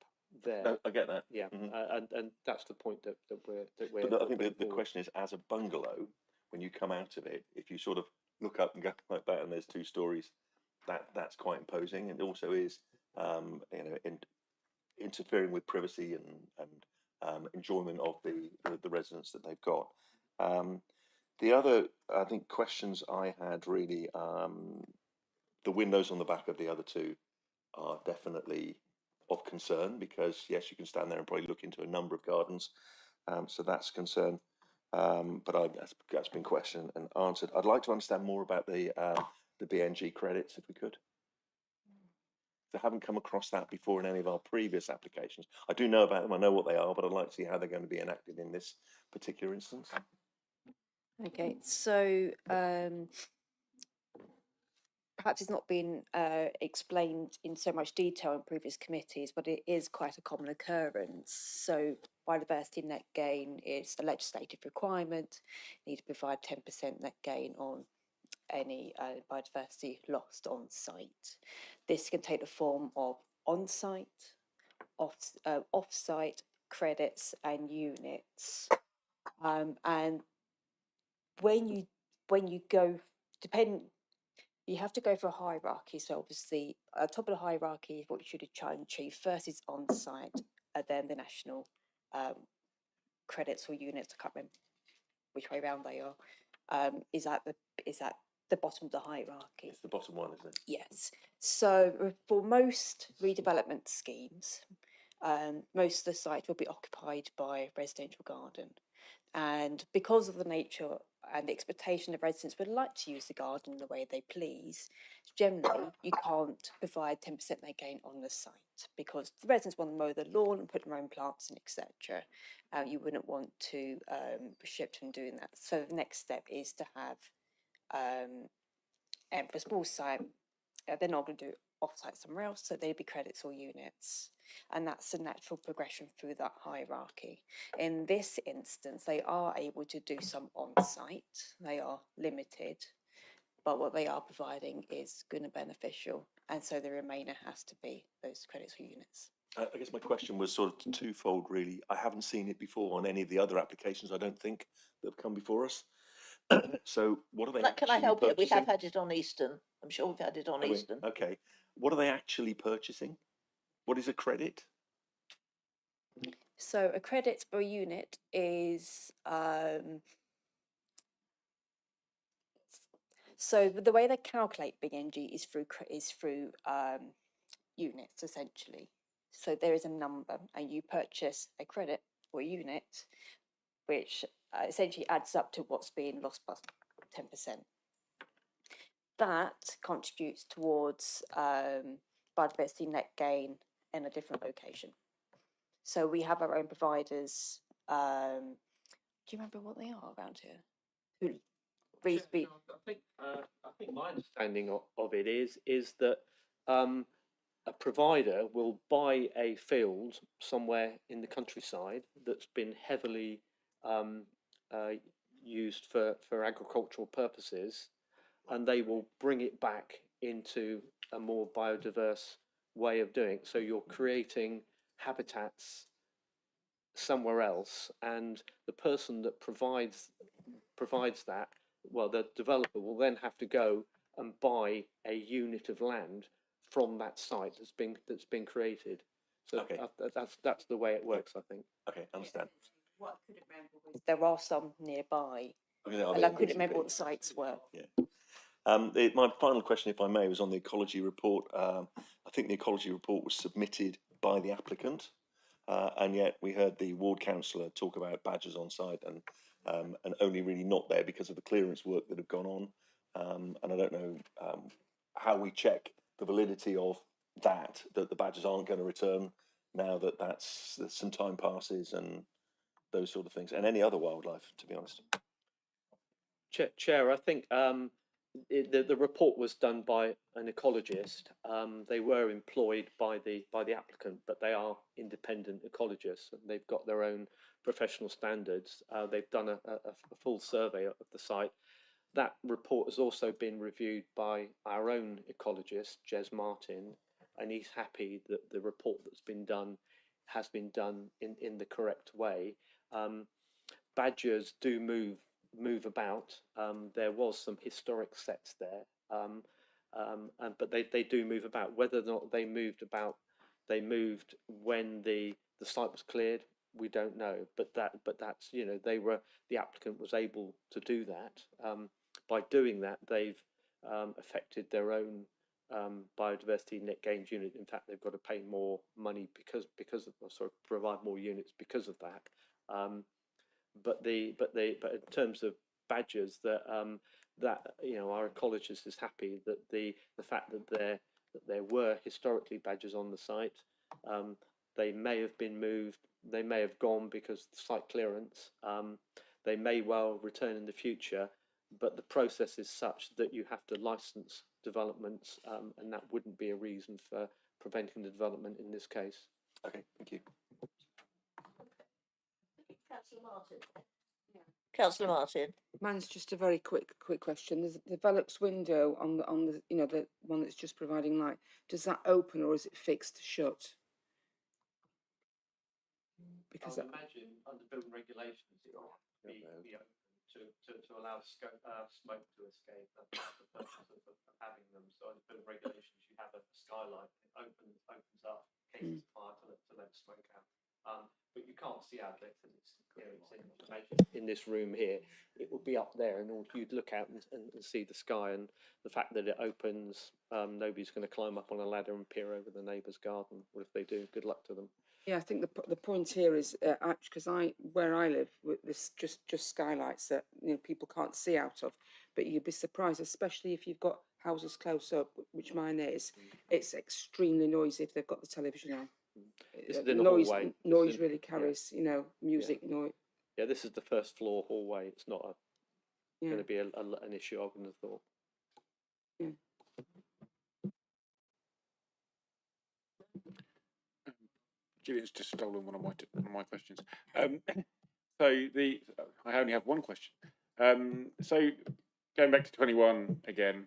there. No, I get that. Yeah, and that's the point that we're. But I think the question is, as a bungalow, when you come out of it, if you sort of look up and go like that, and there's 2 stories, that's quite imposing, and also is interfering with privacy and enjoyment of the residents that they've got. The other, I think, questions I had really, the windows on the back of the other 2 are definitely of concern, because yes, you can stand there and probably look into a number of gardens, so that's a concern. But that's been questioned and answered. I'd like to understand more about the BNG credits, if we could. I haven't come across that before in any of our previous applications. I do know about them, I know what they are, but I'd like to see how they're going to be enacted in this particular instance. Okay, so perhaps it's not been explained in so much detail in previous committees, but it is quite a common occurrence. So biodiversity net gain is a legislative requirement. You need to provide 10% net gain on any biodiversity lost on site. This can take the form of on-site, off-site credits and units. And when you go, you have to go for a hierarchy. So obviously, at the top of the hierarchy, what you should try and achieve first is on-site, and then the national credits or units. I can't remember which way around they are. Is that the bottom of the hierarchy. It's the bottom one, isn't it? Yes. So for most redevelopment schemes, most of the site will be occupied by a residential garden. And because of the nature and the expectation of residents would like to use the garden in the way they please, generally you can't provide 10% they gain on the site because the residents want to mow the lawn and put their own plants in, etc. You wouldn't want to restrict them doing that. So the next step is to have, and for a small site, they're not going to do it off-site somewhere else, so they'd be credits or units. And that's a natural progression through that hierarchy. In this instance, they are able to do some on-site. They are limited, but what they are providing is good and beneficial. And so the remainder has to be those credits or units. I guess my question was sort of twofold, really. I haven't seen it before on any of the other applications, I don't think, that have come before us. So what are they Can I actually help you? We have purchasing? had it on Eastern. I'm sure we've had it on Have we? Eastern. Okay. What are they actually purchasing? What is a credit? So a credit or unit is, so the way they calculate big energy is through units essentially. So there is a number and you purchase a credit or unit, which essentially adds up to what's being lost plus 10%. That contributes towards biodiversity net gain in a different location. So we have our own providers. Do you remember what they are around here? Who I think my understanding of it is that a provider will buy a field somewhere in the countryside that's been heavily used for agricultural purposes, and they will bring it back into a more biodiverse way of doing it. So you're creating habitats somewhere else, and the person that provides that, well, the developer will then have to go and buy a unit of land from that site that's been created. So Okay. that's the way it works, I think. Okay, understand. What I couldn't remember was there are some nearby, Okay, are and they I on couldn't remember BCP? what the sites were. Yeah. My final question, if I may, was on the ecology report. I think the ecology report was submitted by the applicant, and yet we heard the ward councillor talk about badgers on site and only really not there because of the clearance work that had gone on. And I don't know how we check the validity of that the badgers aren't going to return now that some time passes and those sort of things, and any other wildlife, to be honest. Chair, I think the report was done by an ecologist. They were employed by the applicant, but they are independent ecologists, and they've got their own professional standards. They've done a full survey of the site. That report has also been reviewed by our own ecologist, Jez Martin, and he's happy that the report that's been done has been done in the correct way. Badgers do move about. There was some historic sets there, but they do move about. Whether or not they moved when the site was cleared, we don't know. But that's the applicant was able to do that. By doing that, they've affected their own biodiversity net gains unit. In fact, they've got to pay more money because of provide more units because of that. But in terms of badgers, that our ecologist is happy that the fact that there were historically badgers on the site. They may have been moved, they may have gone because of site clearance. They may well return in the future, but the process is such that you have to license developments, and that wouldn't be a reason for preventing the development in this case. Okay, thank you. Councillor Martin. Councillor Martin. Mine's just a very quick question. There's the Velux window on the the one that's just providing light. Does that open or is it fixed shut? Because I would imagine under building regulations it will be open to allow smoke to escape. That's the purpose of having them. So under building regulations you have a skylight, it opens up in case of fire to let smoke out. but you can't see out there because it's, you know, it's imagine in this room here, it would be up there, and you'd look out and see the sky. And the fact that it opens, nobody's going to climb up on a ladder and peer over the neighbour's garden. Well, if they do, good luck to them. Yeah, I think the point here is because where I live, with this just skylights that people can't see out of, but you'd be surprised, especially if you've got houses close up, which mine is. It's extremely noisy if they've got the television on. This is in the hallway. Noise really carries, music noise. Yeah, this is the first floor hallway. It's not going to be an issue, I wouldn't have thought. Yeah. Gillian's just stolen one of my questions. I only have one question. So going back to 21 again,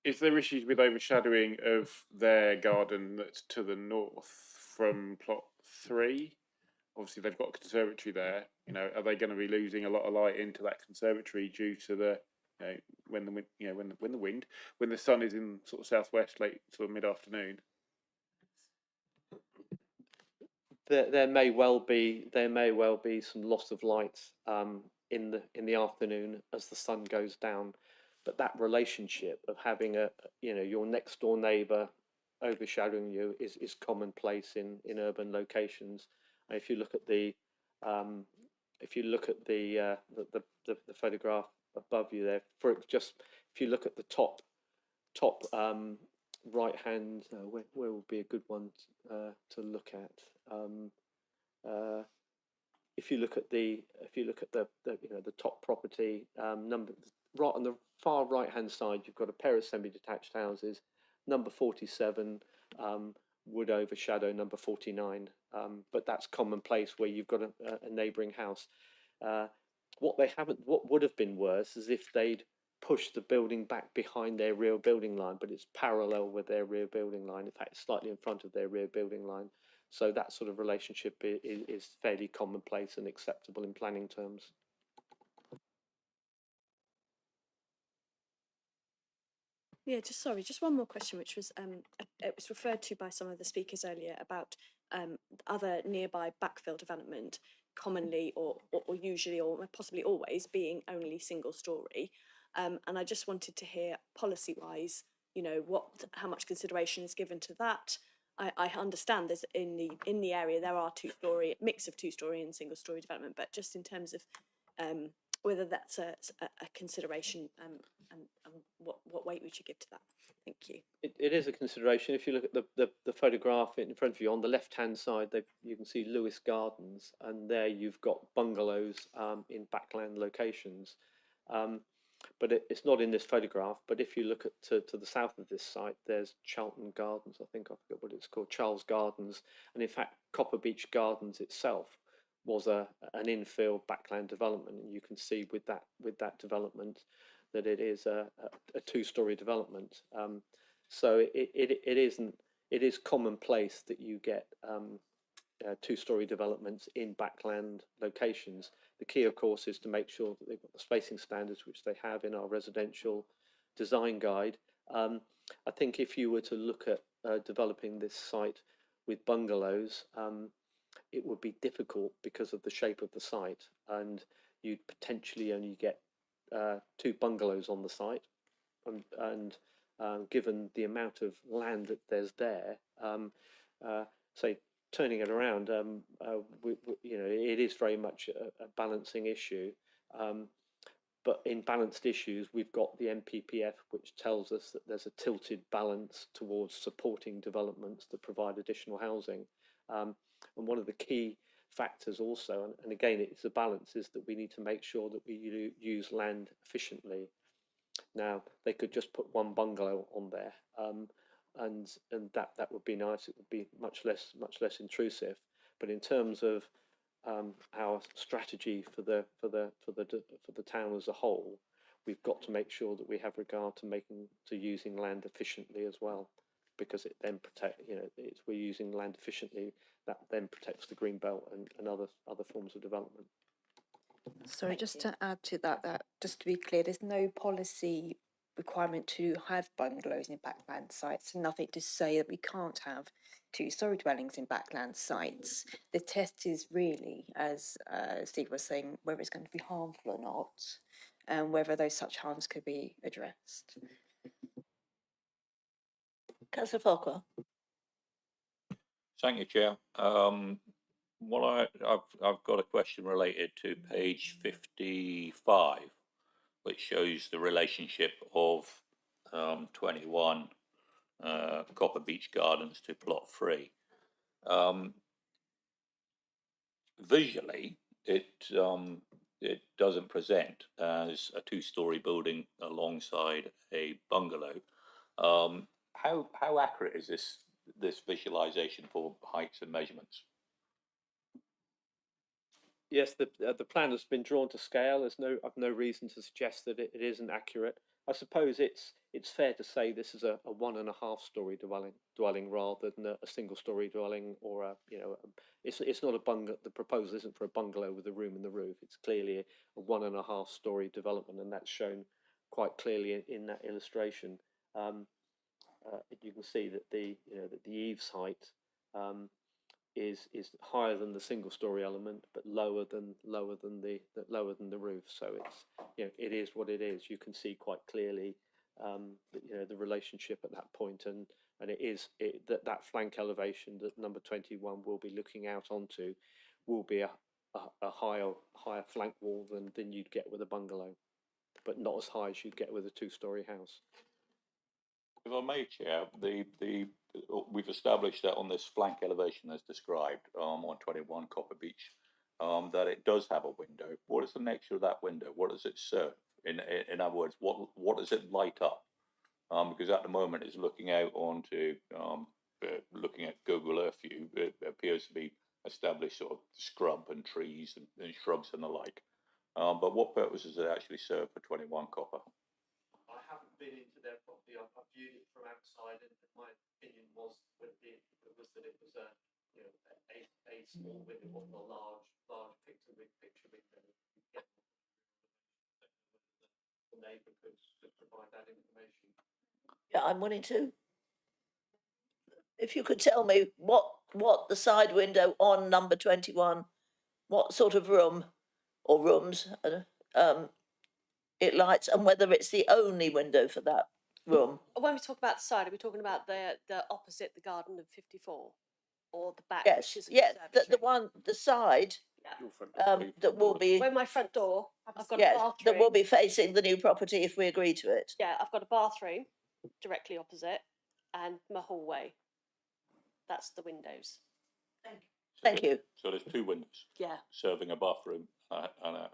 is there issues with overshadowing of their garden that's to the north from plot 3? Obviously, they've got a conservatory there. Are they going to be losing a lot of light into that conservatory due to the when the sun is in sort of southwest late sort of mid-afternoon? There may well be some loss of light in the afternoon as the sun goes down, but that relationship of having your next door neighbour overshadowing you is commonplace in urban locations. And if you look at the photograph above you there, if you look at the top right hand, where would be a good one to look at? If you look at the top property number, right on the far right hand side, you've got a pair of semi-detached houses. Number 47 would overshadow number 49, but that's commonplace where you've got a neighbouring house. What would have been worse is if they'd pushed the building back behind their rear building line, but it's parallel with their rear building line. In fact, slightly in front of their rear building line. So that sort of relationship is fairly commonplace and acceptable in planning terms. Yeah, just one more question, which was it was referred to by some of the speakers earlier about other nearby backfill development, commonly or usually or possibly always being only single story, and I just wanted to hear policy-wise, how much consideration is given to that. I understand there's in the area there are mix of two-story and single-story development, but just in terms of whether that's a consideration and what weight we should give to that. Thank you. It is a consideration. If you look at the photograph in front of you, on the left-hand side, you can see Lewis Gardens, and there you've got bungalows in backland locations. But it's not in this photograph. But if you look to the south of this site, there's Charlton Gardens. I forget what it's called, Charles Gardens. And in fact, Copper Beach Gardens itself was an infill backland development, and you can see with that development that it is a two-story development. So it is commonplace that you get two-story developments in backland locations. The key, of course, is to make sure that they've got the spacing standards which they have in our residential design guide. I think if you were to look at developing this site with bungalows, it would be difficult because of the shape of the site, and you'd potentially only get 2 bungalows on the site, and given the amount of land that there's there, say turning it around, it is very much a balancing issue. But in balanced issues, we've got the MPPF, which tells us that there's a tilted balance towards supporting developments that provide additional housing. And one of the key factors also, and again, it's a balance, is that we need to make sure that we use land efficiently. Now, they could just put 1 bungalow on there, and that would be nice. It would be much less intrusive. But in terms of our strategy for the town as a whole, we've got to make sure that we have regard to using land efficiently as well, because it then we're using land efficiently, that then protects the green belt and other forms of development. Sorry, just to add to that, just to be clear, there's no policy requirement to have bungalows in backland sites, and nothing to say that we can't have two-storey dwellings in backland sites. The test is really, as Steve was saying, whether it's going to be harmful or not, and whether those such harms could be addressed. Councillor Farquhar. Thank you, Chair. I've got a question related to page 55, which shows the relationship of 21 Copper Beach Gardens to plot 3. Visually, it doesn't present as a two-storey building alongside a bungalow. How accurate is this visualization for heights and measurements? Yes, the plan has been drawn to scale. I've no reason to suggest that it isn't accurate. I suppose it's fair to say this is a 1.5-storey dwelling rather than a single-storey dwelling, or it's not a bungalow. The proposal isn't for a bungalow with a room in the roof. It's clearly a 1.5-storey development, and that's shown quite clearly in that illustration. You can see that the eaves height is higher than the single-storey element, but lower than the roof. So it's it is what it is. You can see quite clearly the relationship at that point, and that flank elevation that number 21 will be looking out onto will be a higher flank wall than you'd get with a bungalow, but not as high as you'd get with a two-storey house. If I may, Chair, we've established that on this flank elevation as described on 21 Copper Beach, that it does have a window. What is the nature of that window? What does it serve? In other words, what does it light up? Because at the moment it's looking out onto, looking at Google Earth view, it appears to be established sort of scrub and trees and shrubs and the like. But what purpose does it actually serve for 21 Copper? I haven't been into their property. I've viewed it from outside, and my opinion was that it was a small window, it wasn't a large picture window. The neighbour could provide that information. Yeah, I'm willing to. If you could tell me what the side window on number 21, what sort of room or rooms it lights, and whether it's the only window for that room. When we talk about the side, are we talking about the opposite the garden of 54, or the back? Yes, which is a yeah, conservatory? the side that will be. When my front door, I've got a Yes, bathroom. that will be facing the new property if we agree to it. Yeah, I've got a bathroom directly opposite, and my hallway. That's the windows. Thank you. So there's 2 windows. Yeah. Serving a bathroom and a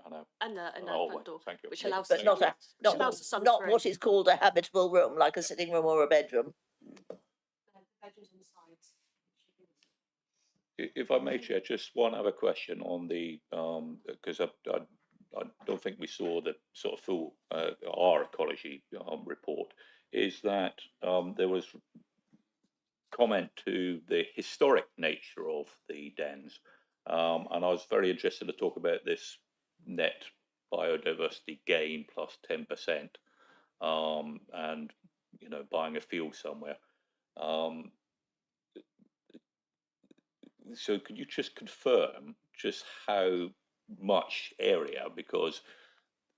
hallway. front door. Thank you. Which allows But not not through. what is called a habitable room, like a sitting room or a bedroom. Bedrooms on the sides. If I may, Chair, just one other question on the because I don't think we saw the sort of full our ecology report. Is that there was comment to the historic nature of the dens, and I was very interested to talk about this net biodiversity gain plus 10%, and buying a field somewhere. So could you just confirm just how much area, because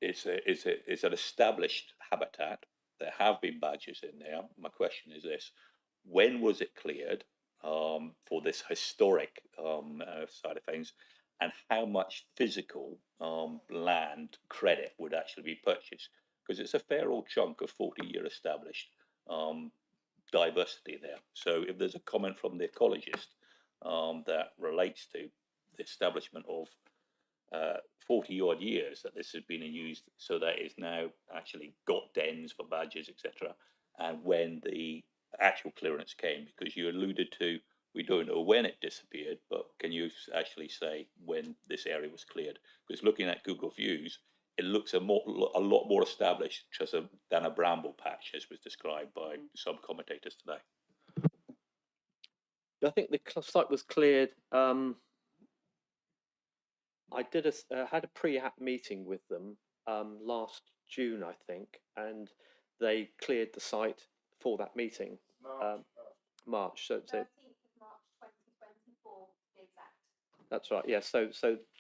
it's an established habitat. There have been badgers in there. My question is this: when was it cleared for this historic side of things, and how much physical land credit would actually be purchased? Because it's a fair old chunk of 40-year established diversity there. So if there's a comment from the ecologist that relates to the establishment of 40 odd years that this has been in use, so that it's now actually got dens for badgers, etc. And when the actual clearance came, because you alluded to, we don't know when it disappeared, but can you actually say when this area was cleared? Because looking at Google Views, it looks a lot more established than a bramble patch, as was described by some commentators today. I think the site was cleared. I had a pre-app meeting with them last June, I think, and they cleared the site for that meeting. March. So 13th of March 2024, to be exact. that's right. Yeah. So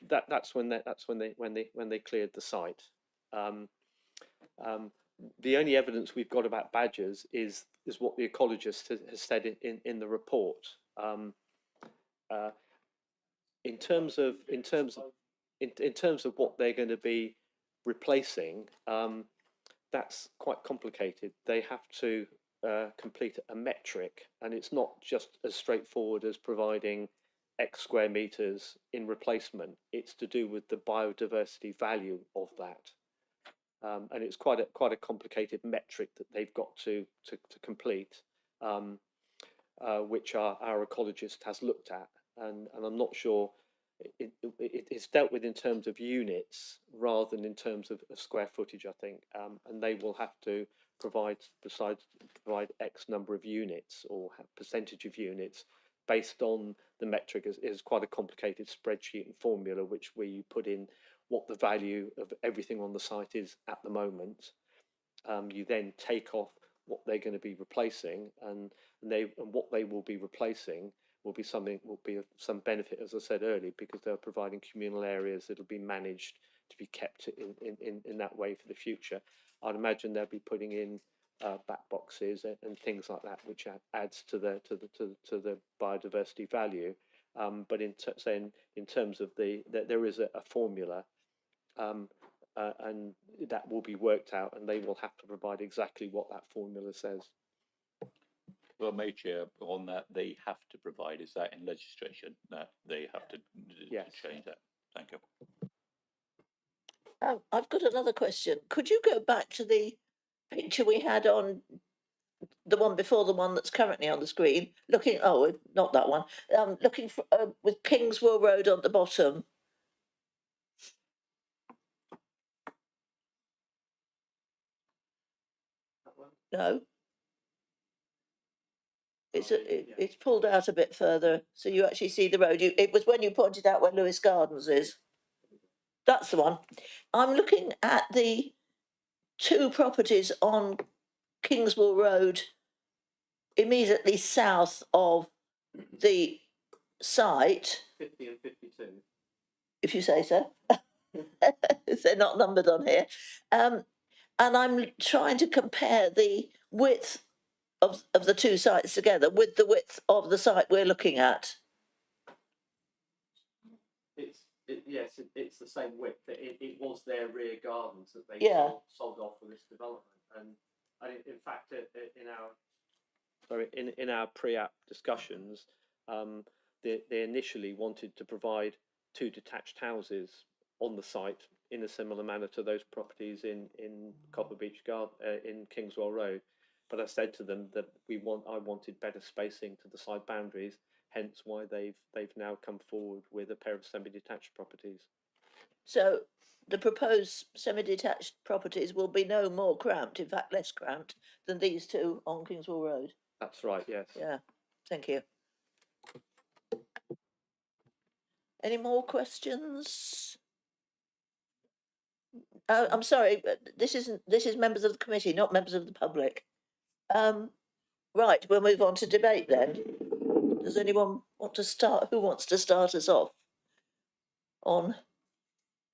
that's when they cleared the site. The only evidence we've got about badgers is what the ecologist has said in the report. In terms of what they're going to be replacing, that's quite complicated. They have to complete a metric, and it's not just as straightforward as providing X square meters in replacement. It's to do with the biodiversity value of that. And it's quite a complicated metric that they've got to complete, which our ecologist has looked at, and I'm not sure it's dealt with in terms of units rather than in terms of square footage, I think, and they will have to provide X number of units or percentage of units based on the metric. Is quite a complicated spreadsheet and formula where you put in what the value of everything on the site is at the moment. You then take off what they're going to be replacing, and what they will be replacing will be of some benefit, as I said earlier, because they're providing communal areas that'll be managed to be kept in that way for the future. I'd imagine they'll be putting in back boxes and things like that, which adds to the biodiversity value. But in terms of there is a formula, and that will be worked out, and they will have to provide exactly what that formula says. Well, Chair, on that, they have to provide, is that in legislation, that they have to change that? Thank you. I've got another question. Could you go back to the picture we had on the one before the one that's currently on the screen? Looking, oh, not that one. Looking for with Kingswell Road on the bottom. No. It's pulled out a bit further, so you actually see the road. It was when you pointed out where Lewis Gardens is. That's the one. I'm looking at the two properties on Kingswell Road, immediately south of the site. 50 and 52. If you say so. They're not numbered on here. And I'm trying to compare the width of the two sites together with the width of the site we're looking at. It's the same width. It was their rear gardens that they sold off for this development, and in fact, in our pre-app discussions, they initially wanted to provide 2 detached houses on the site in a similar manner to those properties in Copper Beach Garden in Kingswell Road. But I said to them that I wanted better spacing to the side boundaries, hence why they've now come forward with a pair of semi-detached properties. So the proposed semi-detached properties will be no more cramped, in fact less cramped, than these two on Kingswell Road. That's right, yes. Yeah, thank you. Any more questions? I'm sorry, but this is members of the committee, not members of the public. Right, we'll move on to debate then. Does anyone want to start? Who wants to start us off on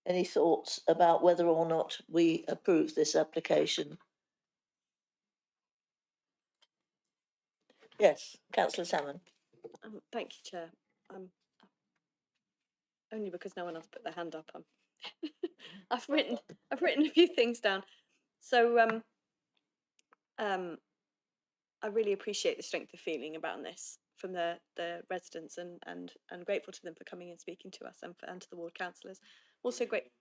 any thoughts about whether or not we approve this application? Yes, Councillor Salmon. Thank you, Chair. Only because no one else put their hand up. I've written a few things down. So I really appreciate the strength of feeling about this from the residents, and grateful to them for coming and speaking to us, and to the ward councillors. Also great.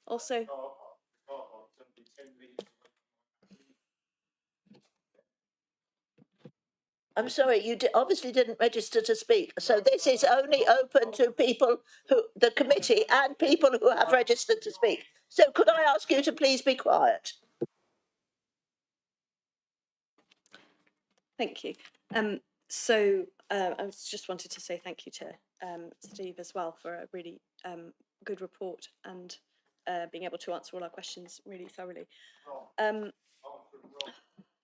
Also. I'm sorry, you obviously didn't register to speak. So this is only open to people the committee and people who have registered to speak. So could I ask you to please be quiet? Thank you. So I just wanted to say thank you to Steve as well for a really good report, and being able to answer all our questions really thoroughly.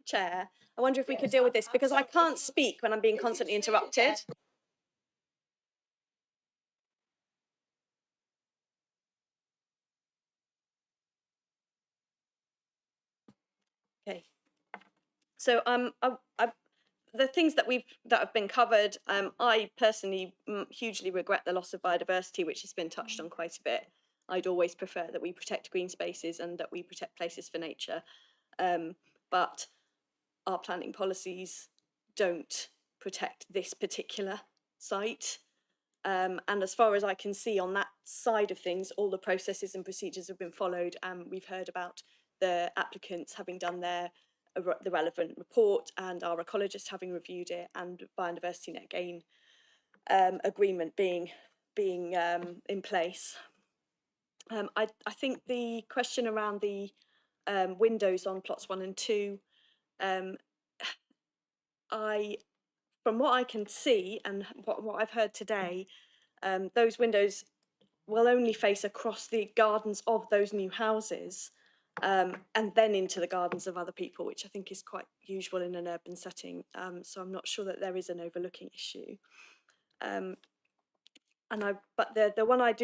Chair, I wonder if we could deal with this because I can't speak when I'm being constantly interrupted. Okay. So the things that have been covered, I personally hugely regret the loss of biodiversity, which has been touched on quite a bit. I'd always prefer that we protect green spaces and that we protect places for nature, but our planning policies don't protect this particular site. And as far as I can see on that side of things, all the processes and procedures have been followed. We've heard about the applicants having done the relevant report and our ecologist having reviewed it, and biodiversity net gain agreement being in place. I think the question around the windows on plots 1 and 2, from what I can see and what I've heard today, those windows will only face across the gardens of those new houses, and then into the gardens of other people, which I think is quite usual in an urban setting. So I'm not sure that there is an overlooking issue. But the one I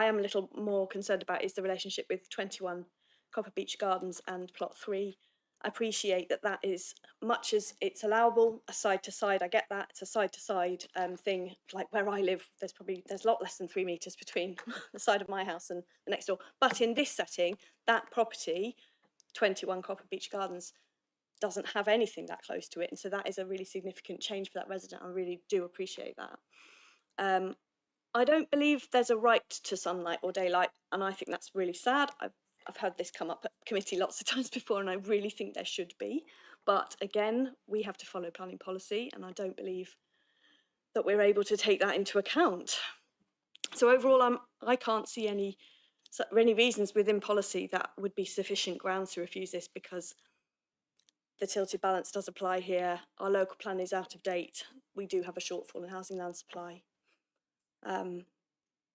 am a little more concerned about is the relationship with 21 Copper Beach Gardens and plot 3. I appreciate that is, much as it's allowable, a side to side. I get that it's a side to side thing. Like where I live, there's a lot less than 3 meters between the side of my house and the next door. But in this setting, that property, 21 Copper Beach Gardens, doesn't have anything that close to it, and so that is a really significant change for that resident. I really do appreciate that. I don't believe there's a right to sunlight or daylight, and I think that's really sad. I've had this come up at committee lots of times before, and I really think there should be. But again, we have to follow planning policy, and I don't believe that we're able to take that into account. So overall, I can't see any reasons within policy that would be sufficient grounds to refuse this, because the tilted balance does apply here. Our local plan is out of date. We do have a shortfall in housing land supply.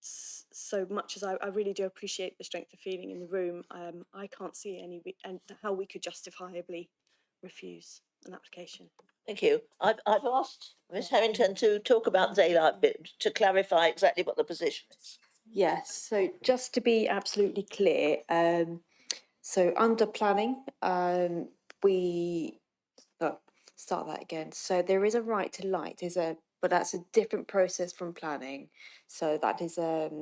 So much as I really do appreciate the strength of feeling in the room, I can't see how we could justifiably refuse an application. Thank you. I've asked Ms Harrington to talk about daylight bit to clarify exactly what the position is. Yes, so just to be absolutely clear, so under planning, start that again. So there is a right to light, but that's a different process from planning. So that is sort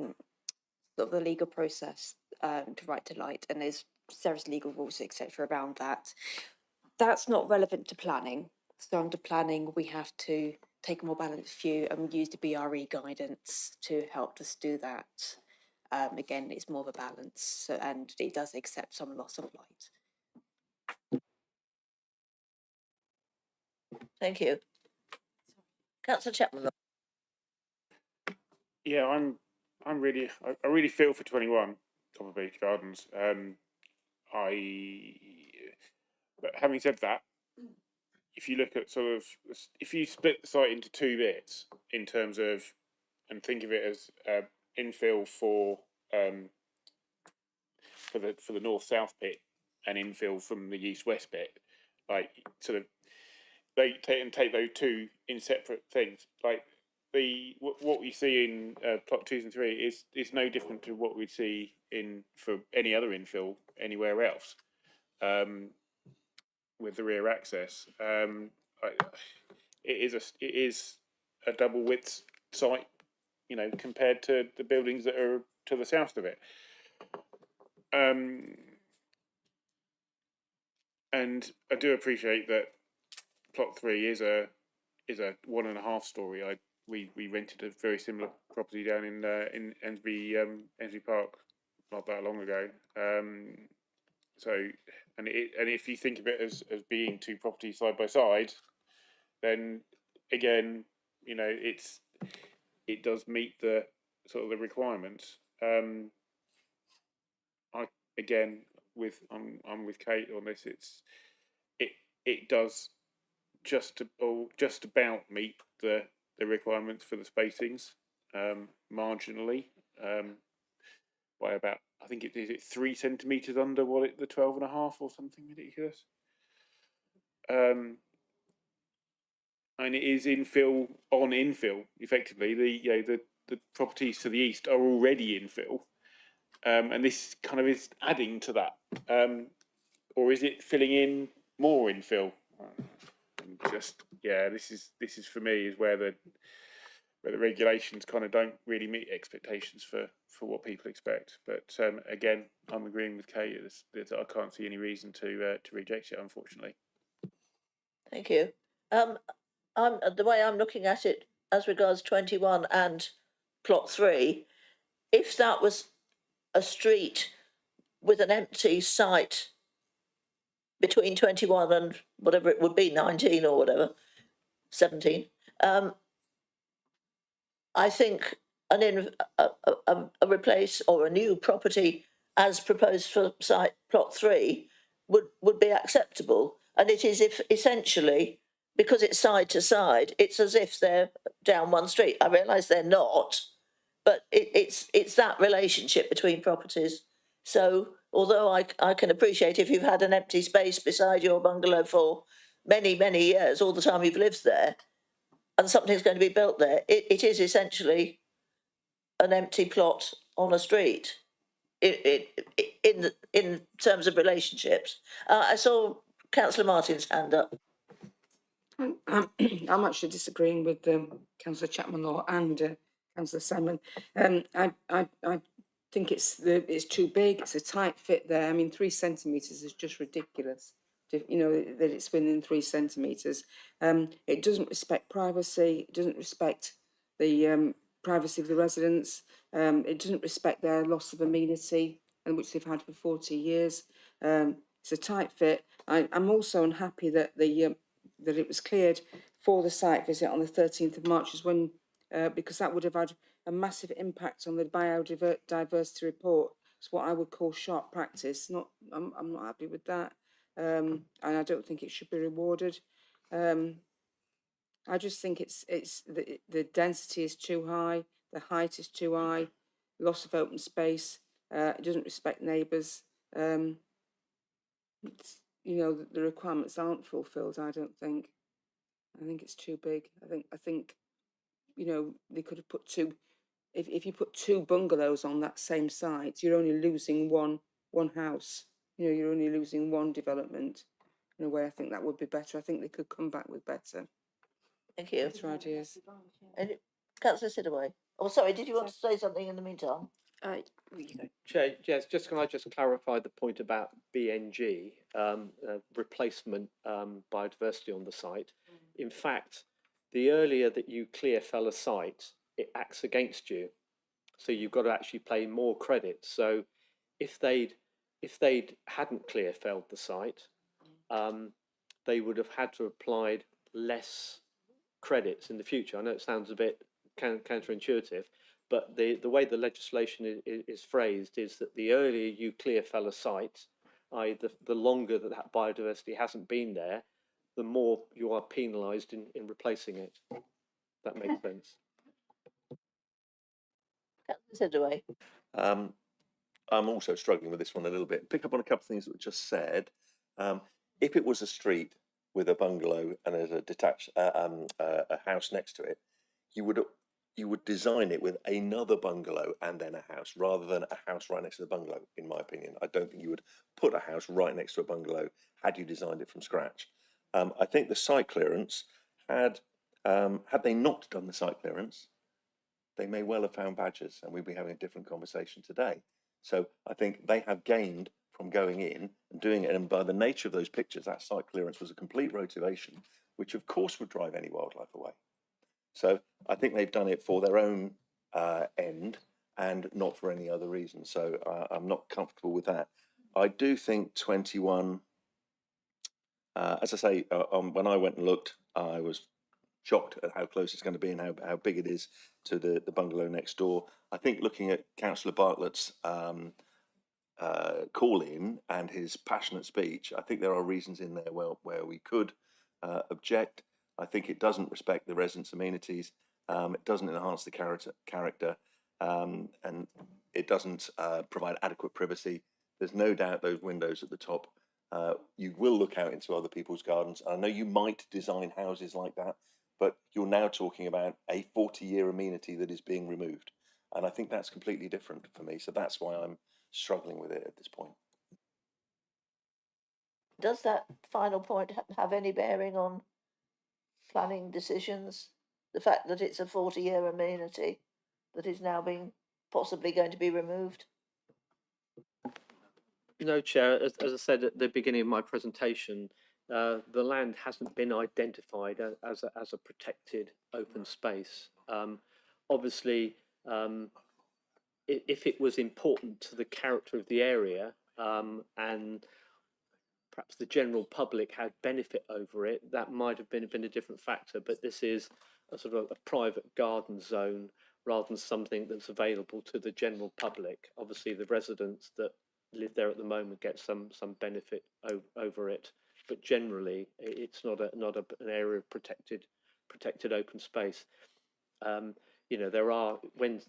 of the legal process to right to light, and there's various legal rules, etc. around that. That's not relevant to planning. So under planning, we have to take a more balanced view and use the BRE guidance to help us do that. Again, it's more of a balance, and it does accept some loss of light. Thank you. Councillor Chapman. Yeah, I really feel for 21 Copper Beach Gardens. But having said that, if you look at if you split the site into 2 bits in terms of, and think of it as infill for the north-south bit and infill from the east-west bit, like sort of they take those 2 in separate things. Like what we see in plot 2 and 3 is no different to what we'd see for any other infill anywhere else. With the rear access, it is a double width site, compared to the buildings that are to the south of it. And I do appreciate that plot 3 is a 1.5 story. We rented a very similar property down in Ensby Park not that long ago. So, and if you think of it as being 2 properties side by side, then again, it does meet the sort of the requirements. I'm with Kate on this. It does just about meet the requirements for the spacings, marginally, by about, I think it 3 centimeters under the 12.5 or something ridiculous. and it is infill on infill. Effectively, the properties to the east are already infill, and this kind of is adding to that, or is it filling in more infill? This is for me is where the regulations kind of don't really meet expectations for what people expect. But again, I'm agreeing with Kate. I can't see any reason to reject it, unfortunately. Thank you. The way I'm looking at it as regards 21 and plot 3, if that was a street with an empty site between 21 and whatever it would be, 19 or whatever, 17, I think a replace or a new property as proposed for site plot 3 would be acceptable. And it is if essentially, because it's side to side, it's as if they're down one street. I realise they're not, but it's that relationship between properties. So although I can appreciate if you've had an empty space beside your bungalow for many, many years, all the time you've lived there, and something's going to be built there, it is essentially an empty plot on a street. In terms of relationships, I saw Councillor Martin's hand up. I'm actually disagreeing with Councillor Chapman-Law and Councillor Salmon. I think it's too big. It's a tight fit there. I mean, 3 centimetres is just ridiculous. You know that it's within 3 centimetres. It doesn't respect privacy. It doesn't respect the privacy of the residents. It doesn't respect their loss of amenity, and which they've had for 40 years. It's a tight fit. I'm also unhappy that that it was cleared for the site visit on the 13th of March, is when because that would have had a massive impact on the biodiversity report. It's what I would call sharp practice. I'm not happy with that. And I don't think it should be rewarded. I just think the density is too high, the height is too high, loss of open space. It doesn't respect neighbours. You know, the requirements aren't fulfilled. I don't think. I think it's too big. I think you know, they could have put 2. If you put 2 bungalows on that same site, you're only losing one house. You know, you're only losing one development. In a way, I think that would be better. I think they could come back with better. Thank you. Better ideas. And Councillor Sidaway. Oh, sorry, did you want to say something in the meantime? Chair, yes, can I just clarify the point about BNG, replacement biodiversity on the site? In fact, the earlier that you clear fell a site, it acts against you. So you've got to actually pay more credit. So if they'd hadn't clear felled the site, they would have had to have applied less credits in the future. I know it sounds a bit counterintuitive, but the way the legislation is phrased is that the earlier you clear fell a site, i.e. the longer that biodiversity hasn't been there, the more you are penalised in replacing it. That makes sense. Sidaway. I'm also struggling with this one a little bit. Pick up on a couple of things that were just said. If it was a street with a bungalow and there's a detached a house next to it, you would design it with another bungalow and then a house, rather than a house right next to the bungalow. In my opinion, I don't think you would put a house right next to a bungalow had you designed it from scratch. I think the site clearance had they not done the site clearance, they may well have found badgers, and we'd be having a different conversation today. So I think they have gained from going in and doing it, and by the nature of those pictures, that site clearance was a complete rotation, which of course would drive any wildlife away. So I think they've done it for their own end and not for any other reason. So I'm not comfortable with that. I do think 21, as I say, when I went and looked, I was shocked at how close it's going to be and how big it is to the bungalow next door. I think looking at Councillor Bartlett's call in and his passionate speech, I think there are reasons in there where we could object. I think it doesn't respect the residents' amenities. It doesn't enhance the character, and it doesn't provide adequate privacy. There's no doubt those windows at the top You will look out into other people's gardens. I know you might design houses like that, but you're now talking about a 40-year amenity that is being removed. And I think that's completely different for me. So that's why I'm struggling with it at this point. Does that final point have any bearing on planning decisions? The fact that it's a 40-year amenity that is now being possibly going to be removed? No, Chair, as I said at the beginning of my presentation, the land hasn't been identified as a protected open space. Obviously, if it was important to the character of the area and perhaps the general public had benefit over it, that might have been a different factor. But this is a sort of a private garden zone rather than something that's available to the general public. Obviously, the residents that live there at the moment get some benefit over it, but generally, it's not an area of protected open space. You know, there are when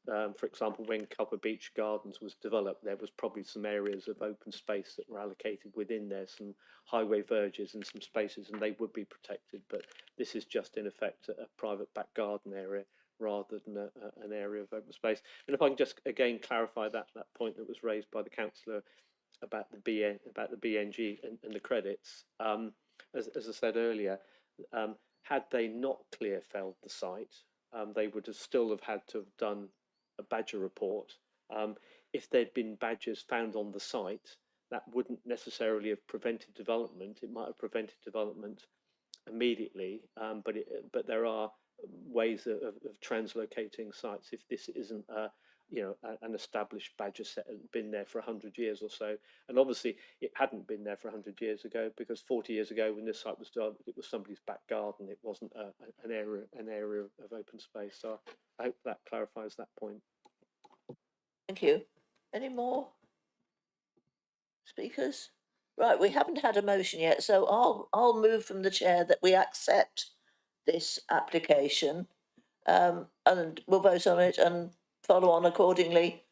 for example, when Copper Beach Gardens was developed, there was probably some areas of open space that were allocated within there, some highway verges and some spaces, and they would be protected. But this is just in effect a private back garden area rather than an area of open space. And if I can just again clarify that point that was raised by the councillor about the BNG and the credits, as I said earlier, had they not clear felled the site, they would have still have had to have done a badger report. If there'd been badgers found on the site, that wouldn't necessarily have prevented development. It might have prevented development immediately, but there are ways of translocating sites if this isn't an established badger set and been there for 100 years or so. And obviously it hadn't been there for 100 years ago, because 40 years ago when this site was done, it was somebody's back garden. It wasn't an area of open space. So I hope that clarifies that point. Thank you. Any more speakers? Right, we haven't had a motion yet, so I'll move from the chair that we accept this application, and we'll vote on it and follow on accordingly,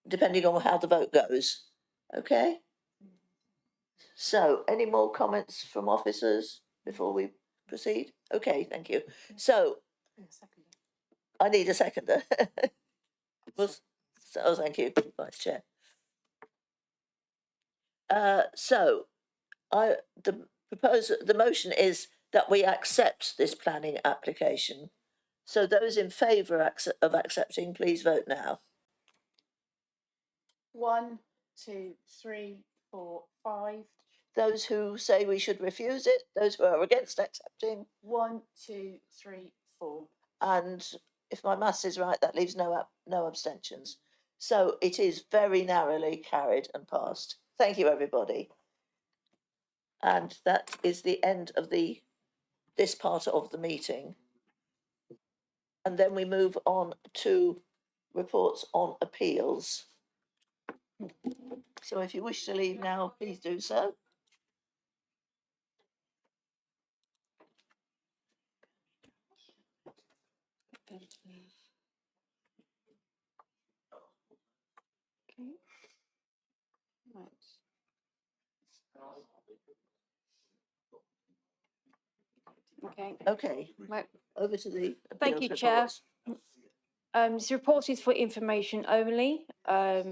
depending on how the vote goes. Okay? So, any more comments from officers before we proceed? Okay, thank you. So, I need a seconder. So, thank you, Vice Chair. The motion is that we accept this planning application. So those in favour of accepting, please vote now. 1, 2, 3, 4, 5. Those who say we should refuse it, those who are against accepting. 1, 2, 3, 4. And if my maths is right, that leaves no abstentions. So it is very narrowly carried and passed. Thank you, everybody. And that is the end of this part of the meeting. And then we move on to reports on appeals. So if you wish to leave now, please do so. Okay. Okay. Right. Over to the Thank you, appeals Chair. reports. This report is for information only. This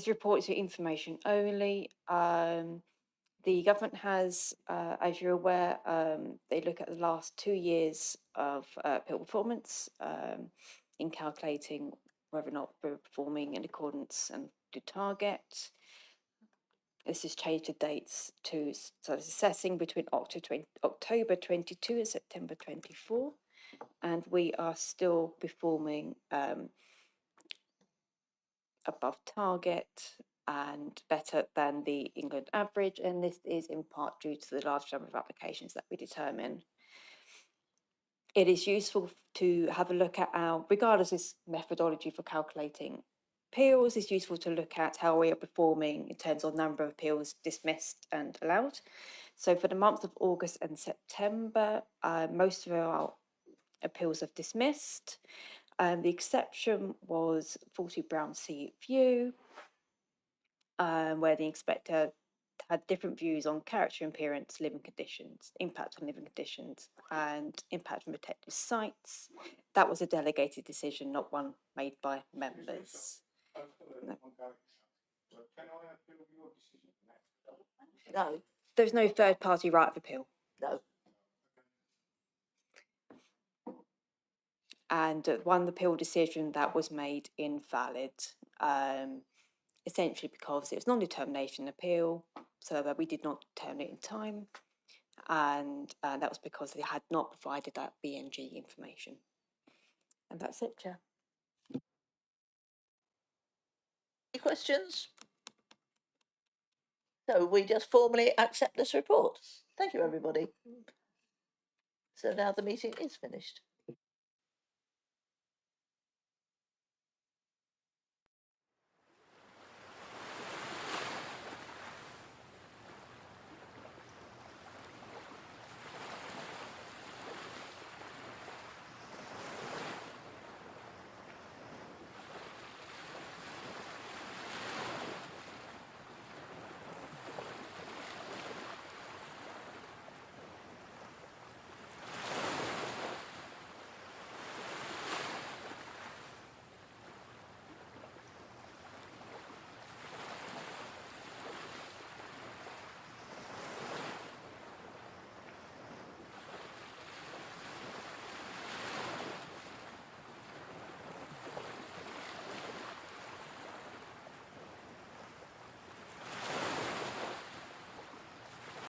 report is for information only. The government has, as you're aware, they look at the last 2 years of appeal performance in calculating whether or not we're performing in accordance and to target. This has changed the dates to, so it's assessing between October 22 and September 24, and we are still performing above target and better than the England average, and this is in part due to the large number of applications that we determine. It is useful to have a look at regardless of this methodology for calculating appeals, it's useful to look at how we are performing in terms of number of appeals dismissed and allowed. So for the month of August and September, most of our appeals have dismissed. The exception was 40 Brown Sea View, where the inspector had different views on character and appearance, living conditions, impact on living conditions, and impact on protected sites. That was a delegated decision, not one made by members. No, There's no third party right of appeal. no. And one appeal decision that was made invalid, essentially because it was non-determination appeal, so that we did not terminate in time, and that was because they had not provided that BNG information. And that's it, Chair. Any questions? So we just formally accept this report. Thank you, everybody. So now the meeting is finished.